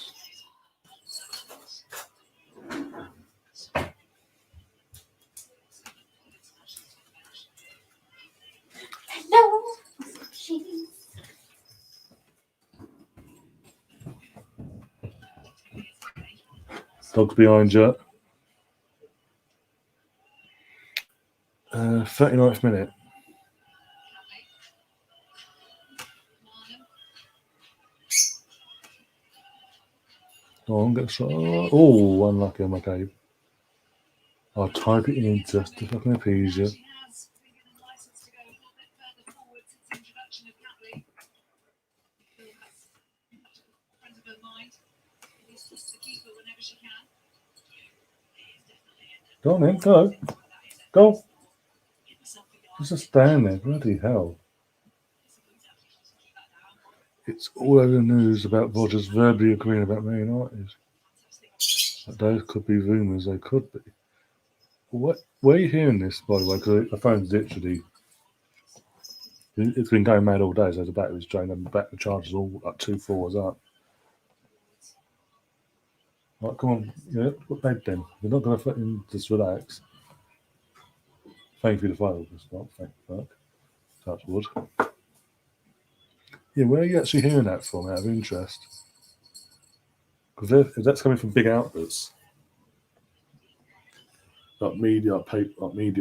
No. Dogs behind you. 39th minute. Oh, I'm going to try. Oh, unlucky on my game. I'll type it in just to fucking appease you. Go on then, go. Go. Just stand there, bloody hell. It's all over the news about Rodgers verbally agreeing about Man United. But those could be rumours, they could be. Where are you hearing this, by the way? Because the phone's literally... It's been going mad all day, so the battery's drained and the charger's all like 2 floors up. Right, come on, yeah, put bed then. You're not going to fucking just relax. Thank you for the file, stop. Thank fuck. Touch wood. Yeah, where are you actually hearing that from, out of interest? Because if that's coming from big outlets, like media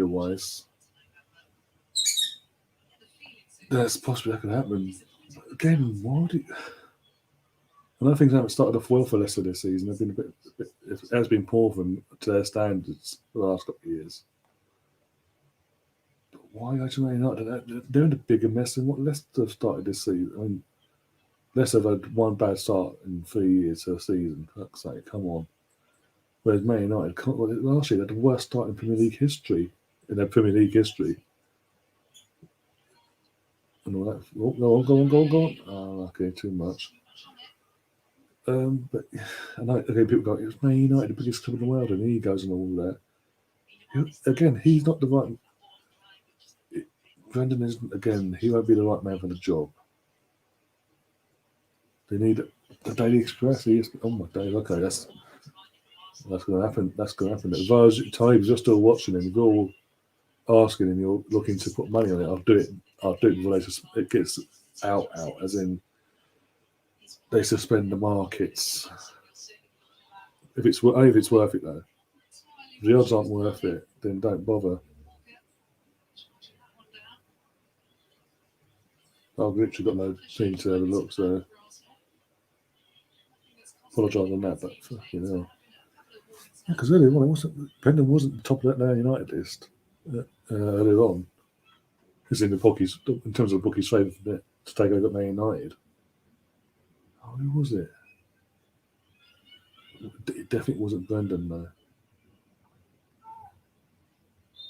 wise, that's possibly that could happen. Again, why would it? I know things haven't started off well for Leicester this season. They've been it has been poor for them to their standards for the last couple of years. But why are you not? They're in a bigger mess than what Leicester have started this season. I mean, Leicester have had one bad start in 3 years of a season. Fuck's sake, come on. Whereas Man United, last year, they had the worst start in Premier League history. And all that. Oh, go on. Oh, okay, too much. But I know, okay, people go, it's Man United, the biggest club in the world, and egos and all that. Again, he's not the right. Brendan isn't, again, he won't be the right man for the job. They need the Daily Express. Oh my days, okay, that's going to happen. That's going to happen. As far as times you're still watching and you're all asking and you're looking to put money on it, I'll do it before it gets out, as in they suspend the markets. If it's worth it though. If the odds aren't worth it, then don't bother. I've literally got no thing to have a look, so apologise on that, but fucking hell. Because earlier on, Brendan wasn't the top of that Man United list earlier on. It's in the bookies, in terms of the bookies favour to take over Man United. Oh, who was it? It definitely wasn't Brendan, though.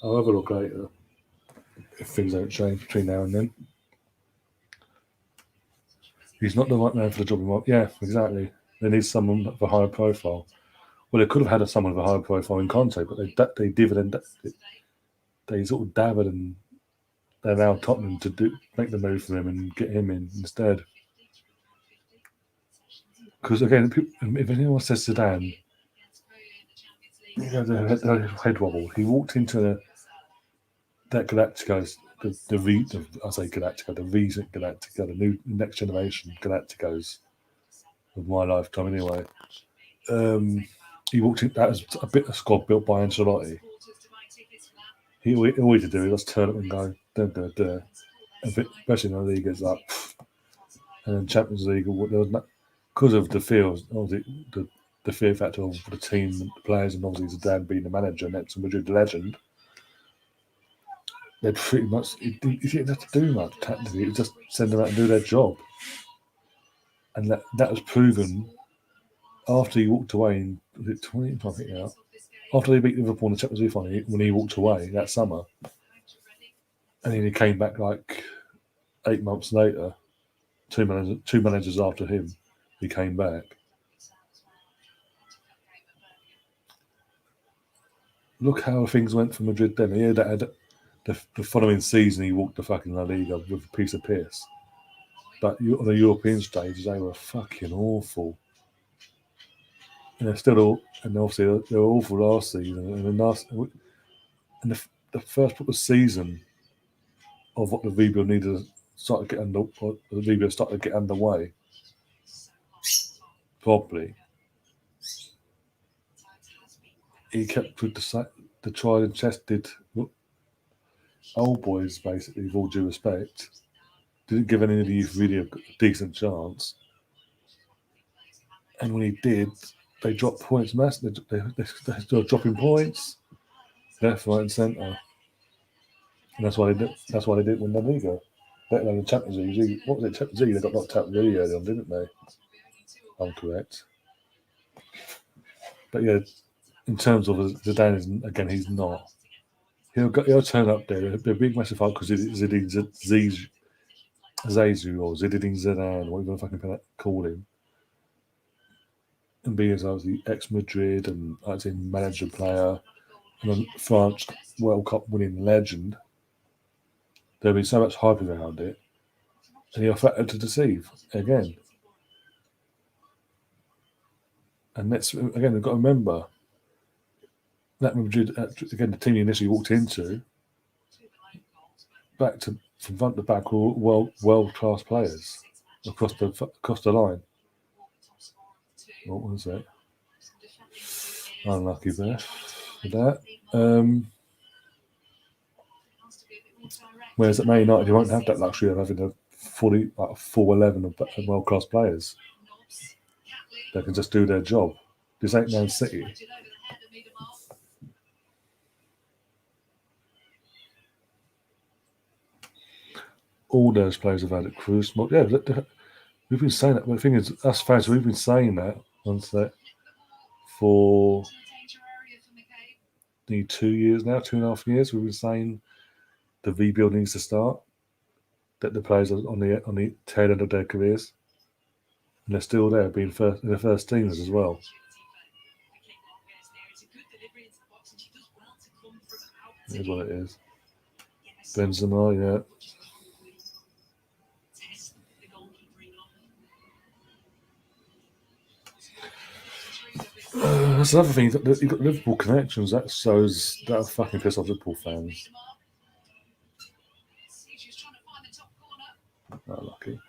I'll have a look later if things don't change between now and then. He's not the right man for the job. Yeah, exactly. They need someone of a higher profile. Well, they could have had someone of a higher profile in Conte, but they sort of dabbled and they allowed Tottenham to make the move for him and get him in instead. Because again, if anyone says Zidane, he had a head wobble. He walked into that Galacticos, the recent Galactica, the new next generation Galacticos of my lifetime anyway. he walked in. That was a bit of squad built by Ancelotti. He all he had to do was turn up and go, duh, duh, duh. A bit, especially in the league, it's like, and then Champions League, there was not, because of the fear, the fear factor of the team, the players, and obviously Zidane being the manager next to Madrid legend. They pretty much he didn't have to do much tactically. He just send them out and do their job, and that was proven after he walked away in was it 20? I think now. After they beat Liverpool in the Champions League final, when he walked away that summer, and then he came back like 8 months later, two managers after him, he came back. Look how things went for Madrid then. Yeah, that had the following season he walked the fucking La Liga with a piece of piss. But on the European stage, they were fucking awful. And they're still all, and obviously they were awful last season. And the first proper season of what the rebuild needed to start to get underway properly. He kept with the tried and tested old boys, basically, with all due respect. Didn't give any of the youth really a decent chance. And when he did, they dropped points massively. They started dropping points left, right, and centre. And that's why they didn't win the Liga. Let alone the Champions League. What was it? Champions League, they got knocked out really early on, didn't they? I'm correct. But yeah, in terms of Zidane, again, he's not. He'll turn up there. It'll be a big massive fight because Zinedine Zidane, whatever the fucking call him, and being as the ex-Madrid and as in manager player and a France World Cup winning legend, there'll be so much hype around it, and he'll threaten to deceive again. And we've got to remember that Madrid, again, the team he initially walked into, from front to back, were world class players across the line. What was that? Unlucky there for that. Whereas at Man United, you won't have that luxury of having a 4-11 of world class players. They can just do their job. This ain't Man City. All those players have had it cruise. Yeah, we've been saying that. But the thing is, us fans, we've been saying that for 2 years now, 2.5 years. We've been saying the rebuild needs to start. That the players are on the tail end of their careers, and they're still there, being in the first teamers as well. Here's what it is. Benzema, yeah. That's another thing. You've got Liverpool connections. That shows that fucking piss off Liverpool fans. Not lucky.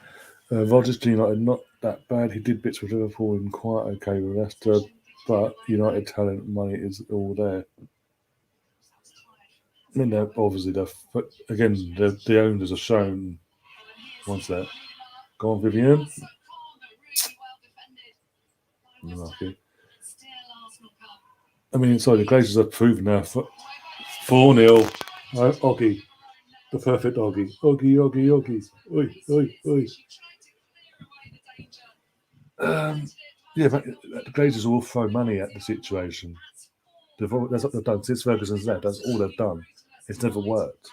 Rodgers to United, not that bad. He did bits with Liverpool and quite okay with Leicester, but United talent, money is all there. I mean, obviously, the owners have shown. What's that? Go on, Vivian. Lucky. I mean, sorry, the Glazers have proven now 4-0. Oggy, the perfect Oggy. Oggy. Oi. Yeah, but the Glazers will throw money at the situation. That's what they've done since Ferguson's left. That's all they've done. It's never worked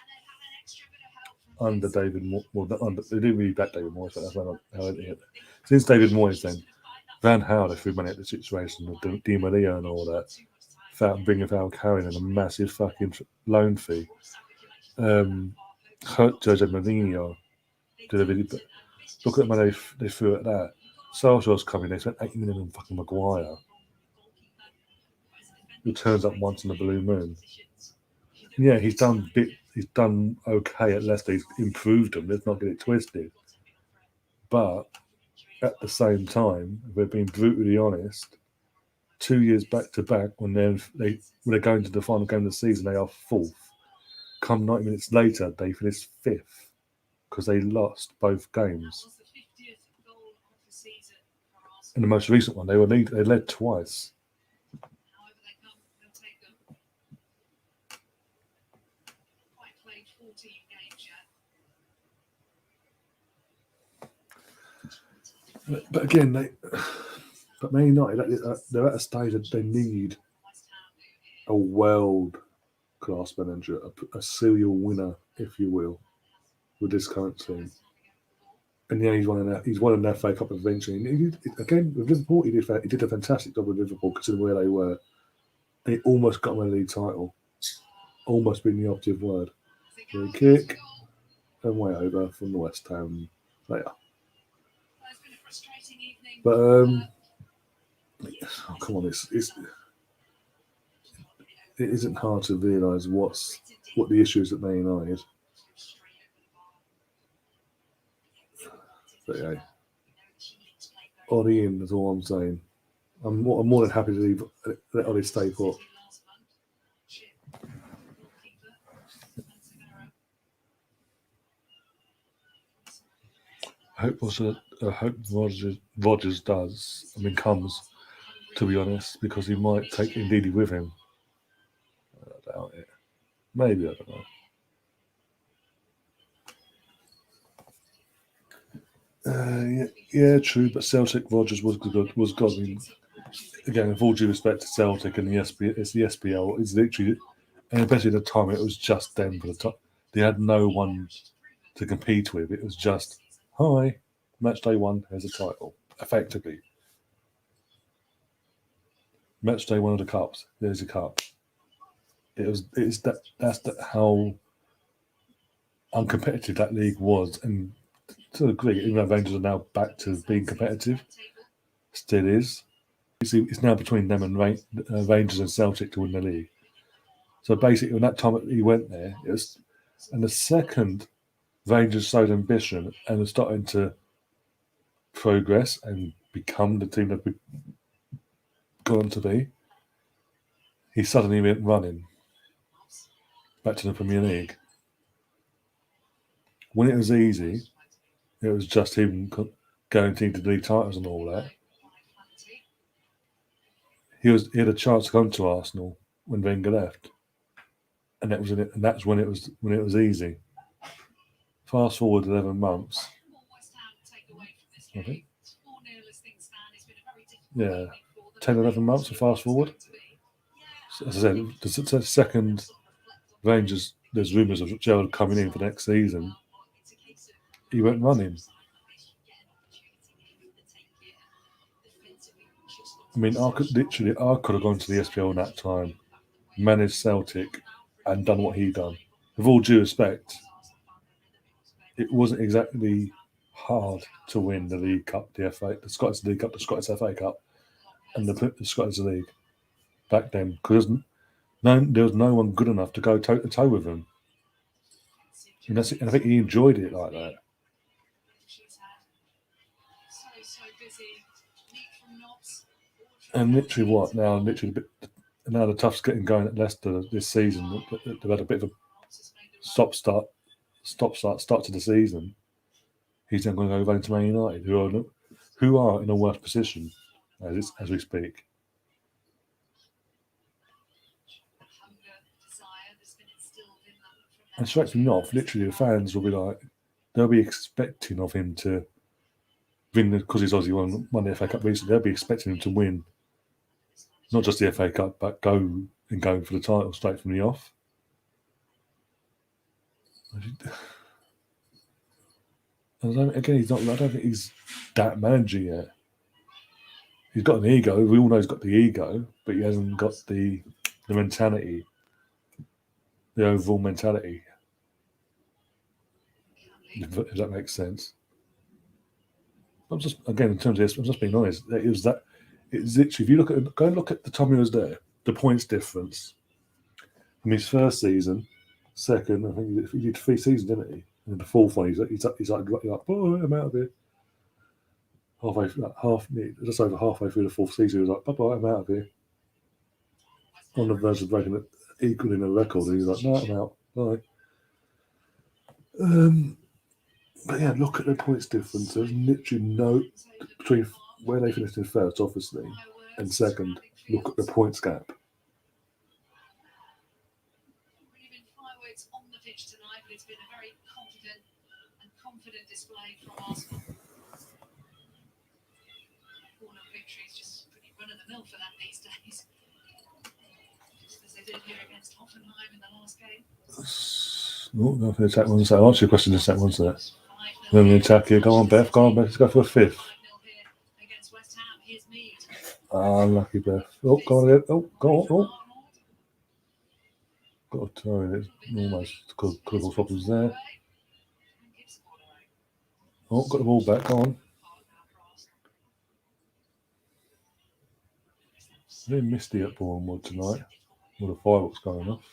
under David Moyes. Well, they didn't really back David Moyes, but that's how they hit it. Since David Moyes, then Van Gaal, they threw money at the situation with Di Maria and all that. Bringing Falcao in a massive fucking loan fee. Jose Mourinho did a video. Look at the money they threw at that. Solskjaer's coming. They spent 80 million on fucking Maguire, who turns up once in a blue moon. Yeah, he's done okay at Leicester. He's improved them. Let's not get it twisted. But at the same time, if we're being brutally honest, 2 years back to back when they're going to the final game of the season, they are fourth. Come 90 minutes later, they finished fifth because they lost both games. In the most recent one, they led twice. But again, but Man United, they're at a stage that they need a world-class manager, a serial winner, if you will, with this current team. And yeah, he's won an FA Cup eventually. Again, with Liverpool, he did a fantastic job with Liverpool, considering where they were. They almost got them a league title. Almost being the operative word. Free kick and way over from the West Ham player. But oh, come on, it isn't hard to realise what the issue is at Man United. But yeah, Ollie in is all I'm saying. I'm more than happy to let Ollie stay put. I hope Rodgers comes, to be honest, because he might take Ndidi with him. I doubt it. Maybe, I don't know. Yeah, true. But Celtic Rodgers was good. I mean, again, with all due respect to Celtic and it's the SPL. It's literally, and especially at the time, it was just them for the top. They had no one to compete with. It was just, hi, match day 1 has a title, effectively. Match day 1 of the cups, there's a cup. That's how uncompetitive that league was, and to a degree, even though Rangers are now back to being competitive, still is. It's now between them and Rangers and Celtic to win the league. So basically, when that time he went there, it was, and the second Rangers showed ambition and were starting to progress and become the team that we've gone on to be, he suddenly went running back to the Premier League. When it was easy, it was just him guaranteed the league titles and all that. He had a chance to come to Arsenal when Wenger left, and that's when it was easy. Fast forward 11 months. I think. Yeah, 10, 11 months to fast forward. As I said, the second Rangers, there's rumours of Gerald coming in for next season. He went running. I mean, I could have gone to the SPL in that time, managed Celtic, and done what he done. With all due respect, it wasn't exactly hard to win the League Cup, the Scottish League Cup, the Scottish FA Cup, and the Scottish League back then, because there was no one good enough to go toe to toe with him. And I think he enjoyed it like that. And literally, now the tough's getting going at Leicester this season. They've had a bit of a stop-start to the season. He's then going to go over to Man United, who are in a worse position as we speak. And strikes me off. Literally, the fans will be like, they'll be expecting of him to win, because he's obviously won the FA Cup recently. They'll be expecting him to win, not just the FA Cup, but go for the title straight from the off. Again, I don't think he's that manager yet. He's got an ego. We all know he's got the ego, but he hasn't got the mentality, the overall mentality. If that makes sense. In terms of this, I'm just being honest. It's literally, if you go and look at the time he was there, the points difference from his first season, second, I think he did 3 seasons, didn't he? And the fourth one, he's like, oh, I'm out of it. just over halfway through the fourth season, he was like, "Bye-bye, I'm out of here." On the verge of breaking it, equaling a record, and he was like, "No, I'm out. Bye." But yeah, look at the points difference. There's literally no between where they finished in first, obviously, and second. Look at the points gap. Really been fireworks on the pitch tonight, but it's been a very confident display from Arsenal. Corner victory is just pretty run of the mill for them these days. Just as they did here against Hoffenheim in the last game. Oh, no, for the attack one. So I'll answer your question in a second, so then the attack here. Go on, Beth. Go on, Beth. Let's go for a fifth. Ah, lucky Beth. Oh, go on again. Oh, go on. Oh. Got a turn. It's almost could have problems there. Oh, got the ball back. Go on. Very misty at Bournemouth tonight. With the fireworks going off.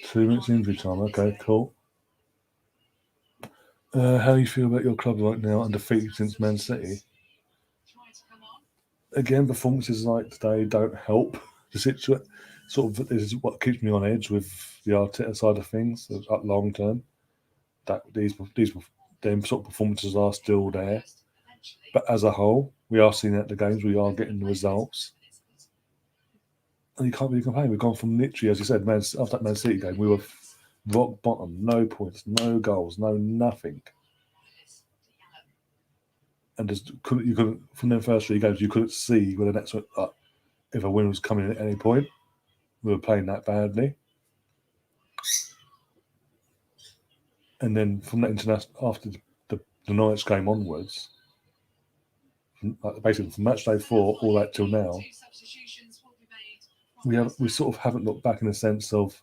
2 minutes injury time. Okay, cool. How do you feel about your club right now, undefeated since Man City? Again, performances like today don't help the situation. Sort of, this is what keeps me on edge with the Arteta side of things. Up long term, that these them sort of performances are still there, but as a whole, we are seeing at the games, we are getting the results, and you can't really complain. We've gone from literally, as you said, after that Man City game, we were rock bottom, no points, no goals, no nothing. And just you couldn't from the first 3 games, you couldn't see where the next one, if a win was coming at any point. We were playing that badly, and then from that international after the Norwich game onwards, basically from match day 4 all that till now, we sort of haven't looked back in the sense of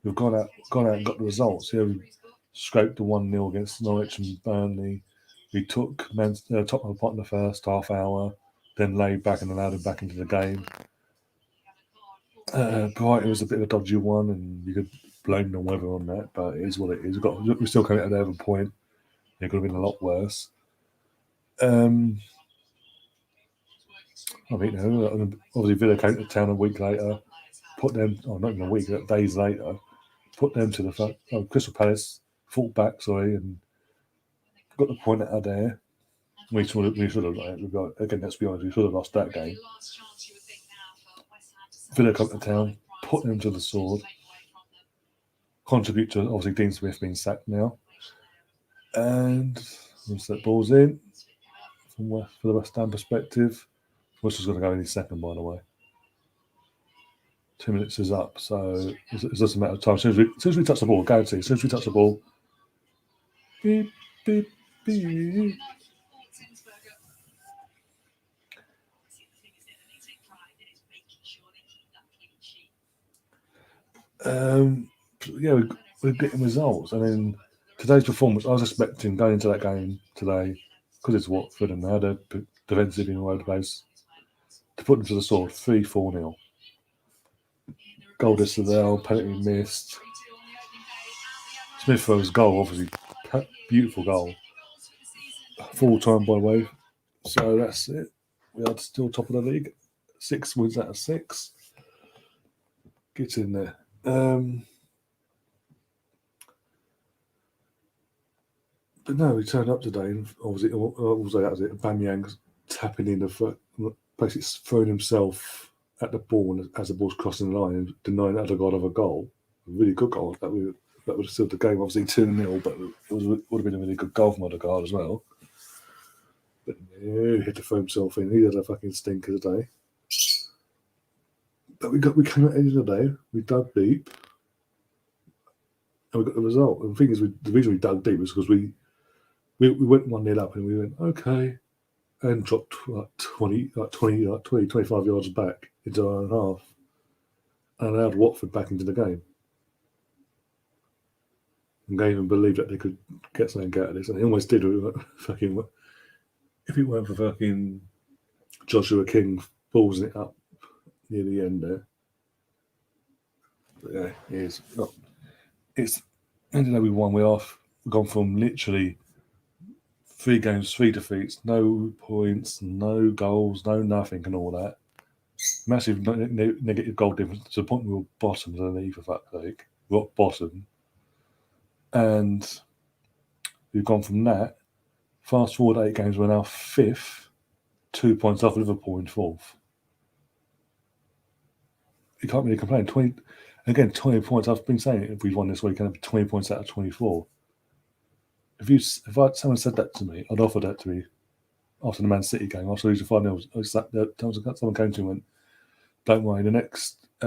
we've gone out and got the results. Yeah, we scraped the 1-0 against Norwich and Burnley. We took top of the pot in the first half hour, then laid back and allowed him back into the game. Brighton was a bit of a dodgy one, and you could blame the weather on that, but it is what it is. We still come out there with a point. It could have been a lot worse. Obviously Villa came to town a week later, put them, not even a week, days later, put them to the front. Crystal Palace fought back, and got the point out of there. We should have, again, let's be honest, we should have lost that game. Villa come to town, put them to the sword, contribute to obviously Dean Smith being sacked now, and once that ball's in for the West Ham perspective, which is going to go any second, by the way. 2 minutes is up, so it's just a matter of time. As soon as we touch the ball, guarantee. As soon as we touch the ball, beep beep beep. Yeah, we're getting results. I mean, today's performance, I was expecting going into that game today, because it's Watford and they had a defensive in all over the place, to put them to the sword 3-4-0. Goal disallowed, penalty missed. Smith throws goal, obviously, beautiful goal. Full time, by the way. So that's it. We are still top of the league. 6 wins out of 6. Get in there. But no, we turned up today, and obviously, that was it. Aubameyang tapping in basically throwing himself at the ball as the ball's crossing the line and denying the other god of a goal. A really good goal. That would have sealed the game, obviously 2-0, but it would have been a really good goal from Odegaard as well. But yeah, he had to throw himself in. He had a fucking stinker today. But we came at the end of the day, we dug deep, and we got the result. And the thing is, the reason we dug deep was because we went 1-0 up and we went, okay, and dropped 25 yards back into our own half and allowed Watford back into the game. And they even believed that they could get something out of this. And they almost did. If it weren't for fucking Joshua King balls it up near the end there. But yeah, it is. It's ended up we won. We've gone from literally 3 games, 3 defeats, no points, no goals, no nothing, and all that. Massive negative goal difference to the point we were bottom of the league, for fuck's sake. Rock bottom. And we've gone from that. Fast forward 8 games, we're now 5th, 2 points off Liverpool in 4th. You can't really complain. 20 points. I've been saying it, if we won this weekend, 20 points out of 24. If someone said that to me, I'd offer that to me after the Man City game. After losing 5-0, someone came to me and went, "Don't worry, at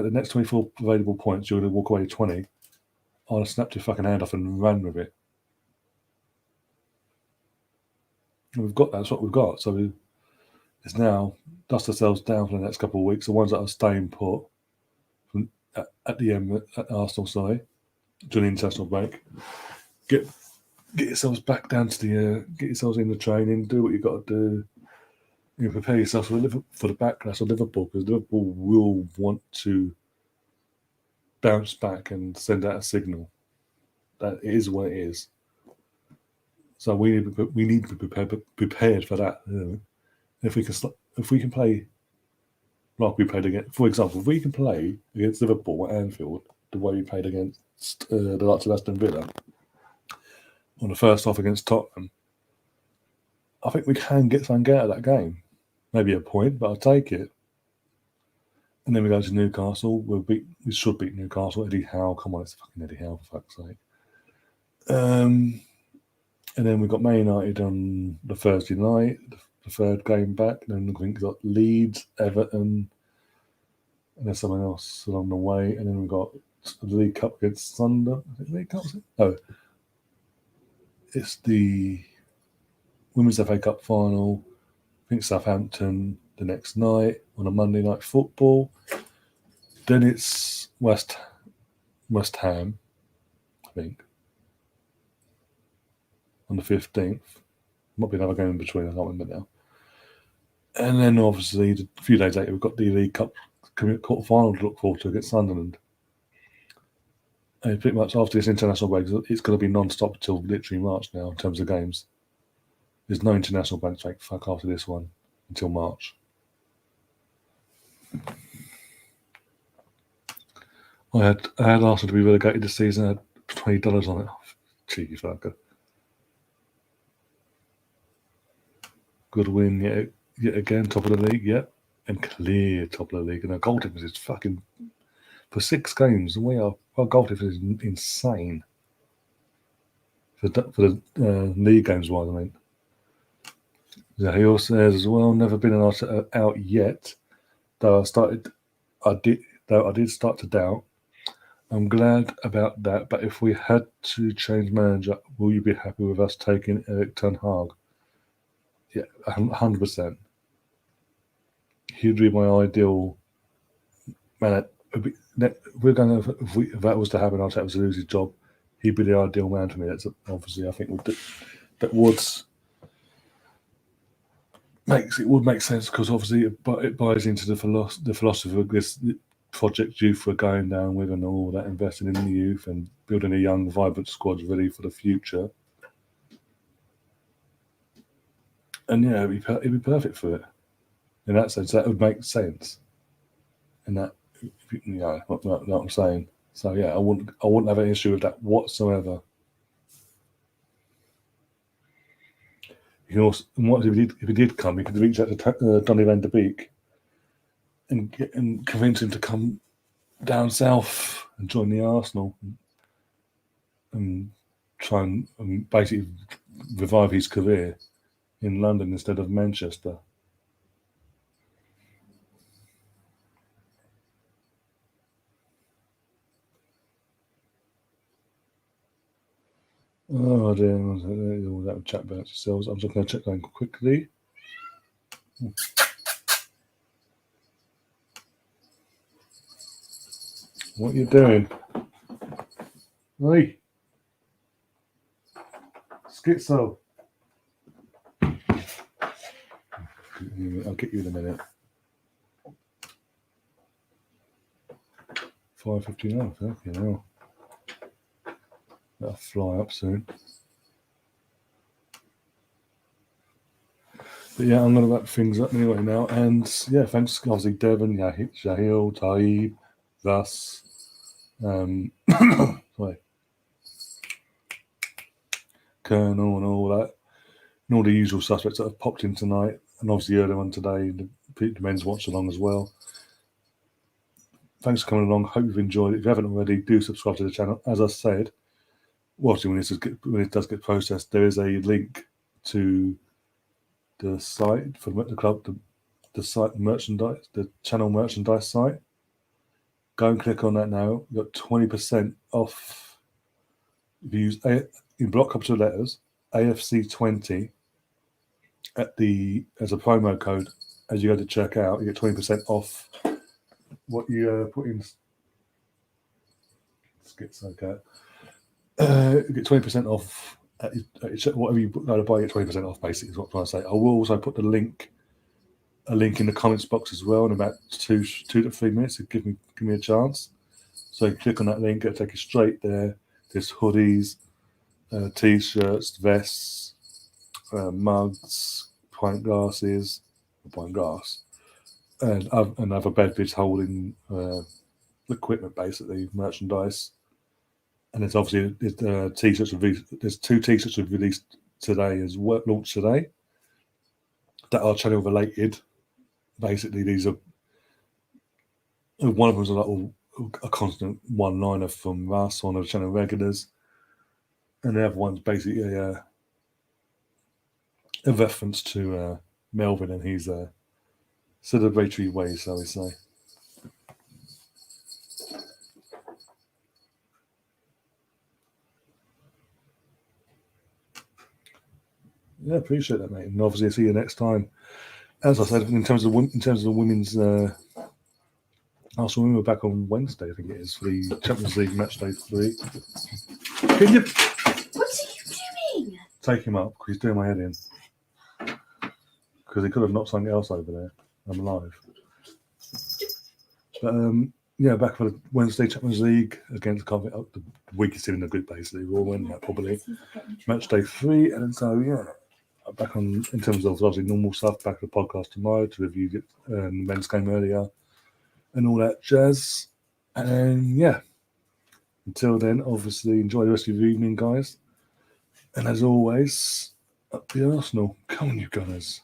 the next 24 available points, you're going to walk away with 20." I'd have snapped your fucking hand off and ran with it. And we've got that. That's what we've got. So it's now dust ourselves down for the next couple of weeks. The ones that are staying put at the end at Arsenal side during the international break, get yourselves back down to get yourselves in the training, do what you've got to do. You prepare yourself for the backlash of Liverpool, because Liverpool will want to bounce back and send out a signal that it is what it is. So we need to be prepared for that. You know? If we can play like we played against, for example, if we can play against Liverpool at Anfield the way we played against the likes of Aston Villa on the first half against Tottenham, I think we can get something out of that game. Maybe a point, but I'll take it. And then we go to Newcastle. We should beat Newcastle. Eddie Howe, come on, it's fucking Eddie Howe, for fuck's sake. And then we've got Man United on the Thursday night, the third game back. Then I think we've got Leeds, Everton, and there's someone else along the way. And then we've got the League Cup against Sunderland. I think League Cup, is it? No. It's the Women's FA Cup final. I think Southampton the next night on a Monday Night Football. Then it's West Ham, I think, on the 15th. Might be another game in between, I can't remember now. And then obviously a few days later we've got the League Cup quarter final to look forward to against Sunderland. And pretty much after this international break, it's going to be non-stop until literally March now in terms of games. There's no international break after this one until March. I had Arsenal to be relegated this season. I had $20 on it. Oh, cheeky fucker. Good win yet again, top of the league, yep. And clear top of the league. And our goal difference is fucking, for 6 games, our goal difference is insane. For the league games wise, I mean. Zahil says as well, never been an Arsenal out yet. Though I did start to doubt. I'm glad about that, but if we had to change manager, will you be happy with us taking Erik ten Hag? Yeah, 100%. He'd be my ideal man. If that was to happen, I'd have to lose his job. He'd be the ideal man for me. That's obviously, I think that would make sense, because obviously it buys into the philosophy of this project youth we're going down with, and all that, investing in the youth and building a young, vibrant squad ready for the future. And yeah, it'd be perfect for it. In that sense, that would make sense. And that, what I'm saying. So yeah, I wouldn't have an issue with that whatsoever. You can also, if he did come, he could reach out to Donny van der Beek and convince him to come down south and join the Arsenal and try and basically revive his career in London instead of Manchester. Oh dear, all that chat about yourselves. I'm just going to check that quickly. What are you doing? Hey, Schizo. I'll get you in a minute. 5:59. Okay, now that'll fly up soon. But yeah, I'm going to wrap things up anyway now. And yeah, thanks, obviously, Devon, Shahil, Taib, Russ, sorry, Colonel, and all that. And all the usual suspects that have popped in tonight. And obviously, earlier on today, the men's watch along as well. Thanks for coming along. Hope you've enjoyed it. If you haven't already, do subscribe to the channel. As I said, obviously, when it does get processed, there is a link to the site for the club, the site merchandise, the channel merchandise site. Go and click on that now. You've got 20% off. If you use in block capital letters, AFC20 as a promo code as you go to check out, you get 20% off what you put in. Skits okay. You get 20% off whatever you go to buy. You get 20% off. Basically, is what I'm trying to say. I will also put a link in the comments box as well in about 2 to 3 minutes to give me a chance. So click on that link, it'll take you straight there. There's hoodies, t-shirts, vests, mugs, pint glasses, and other beverage holding equipment, basically merchandise. And there's obviously t-shirts released. There's 2 t-shirts released today as well, launched today, that are channel related. Basically, these are one of them is a constant one-liner from Russ, one of the channel regulars, and the other one's basically a reference to Melvin and his celebratory ways, shall we say. Yeah, appreciate that, mate. And obviously, I'll see you next time. As I said, in terms of the women's Arsenal, we're back on Wednesday, I think it is, for the Champions League match day 3. Can you? What are you doing? Take him up, because he's doing my head in. Because he could have knocked something else over there. I'm live. But yeah, back for the Wednesday Champions League against the weakest team in the group, basically. We'll win that probably. Match day 3, and so yeah. Back on in terms of obviously normal stuff. Back to the podcast tomorrow to review the men's game earlier and all that jazz. And yeah, until then, obviously enjoy the rest of your evening, guys. And as always, up the Arsenal. Come on, you Gunners.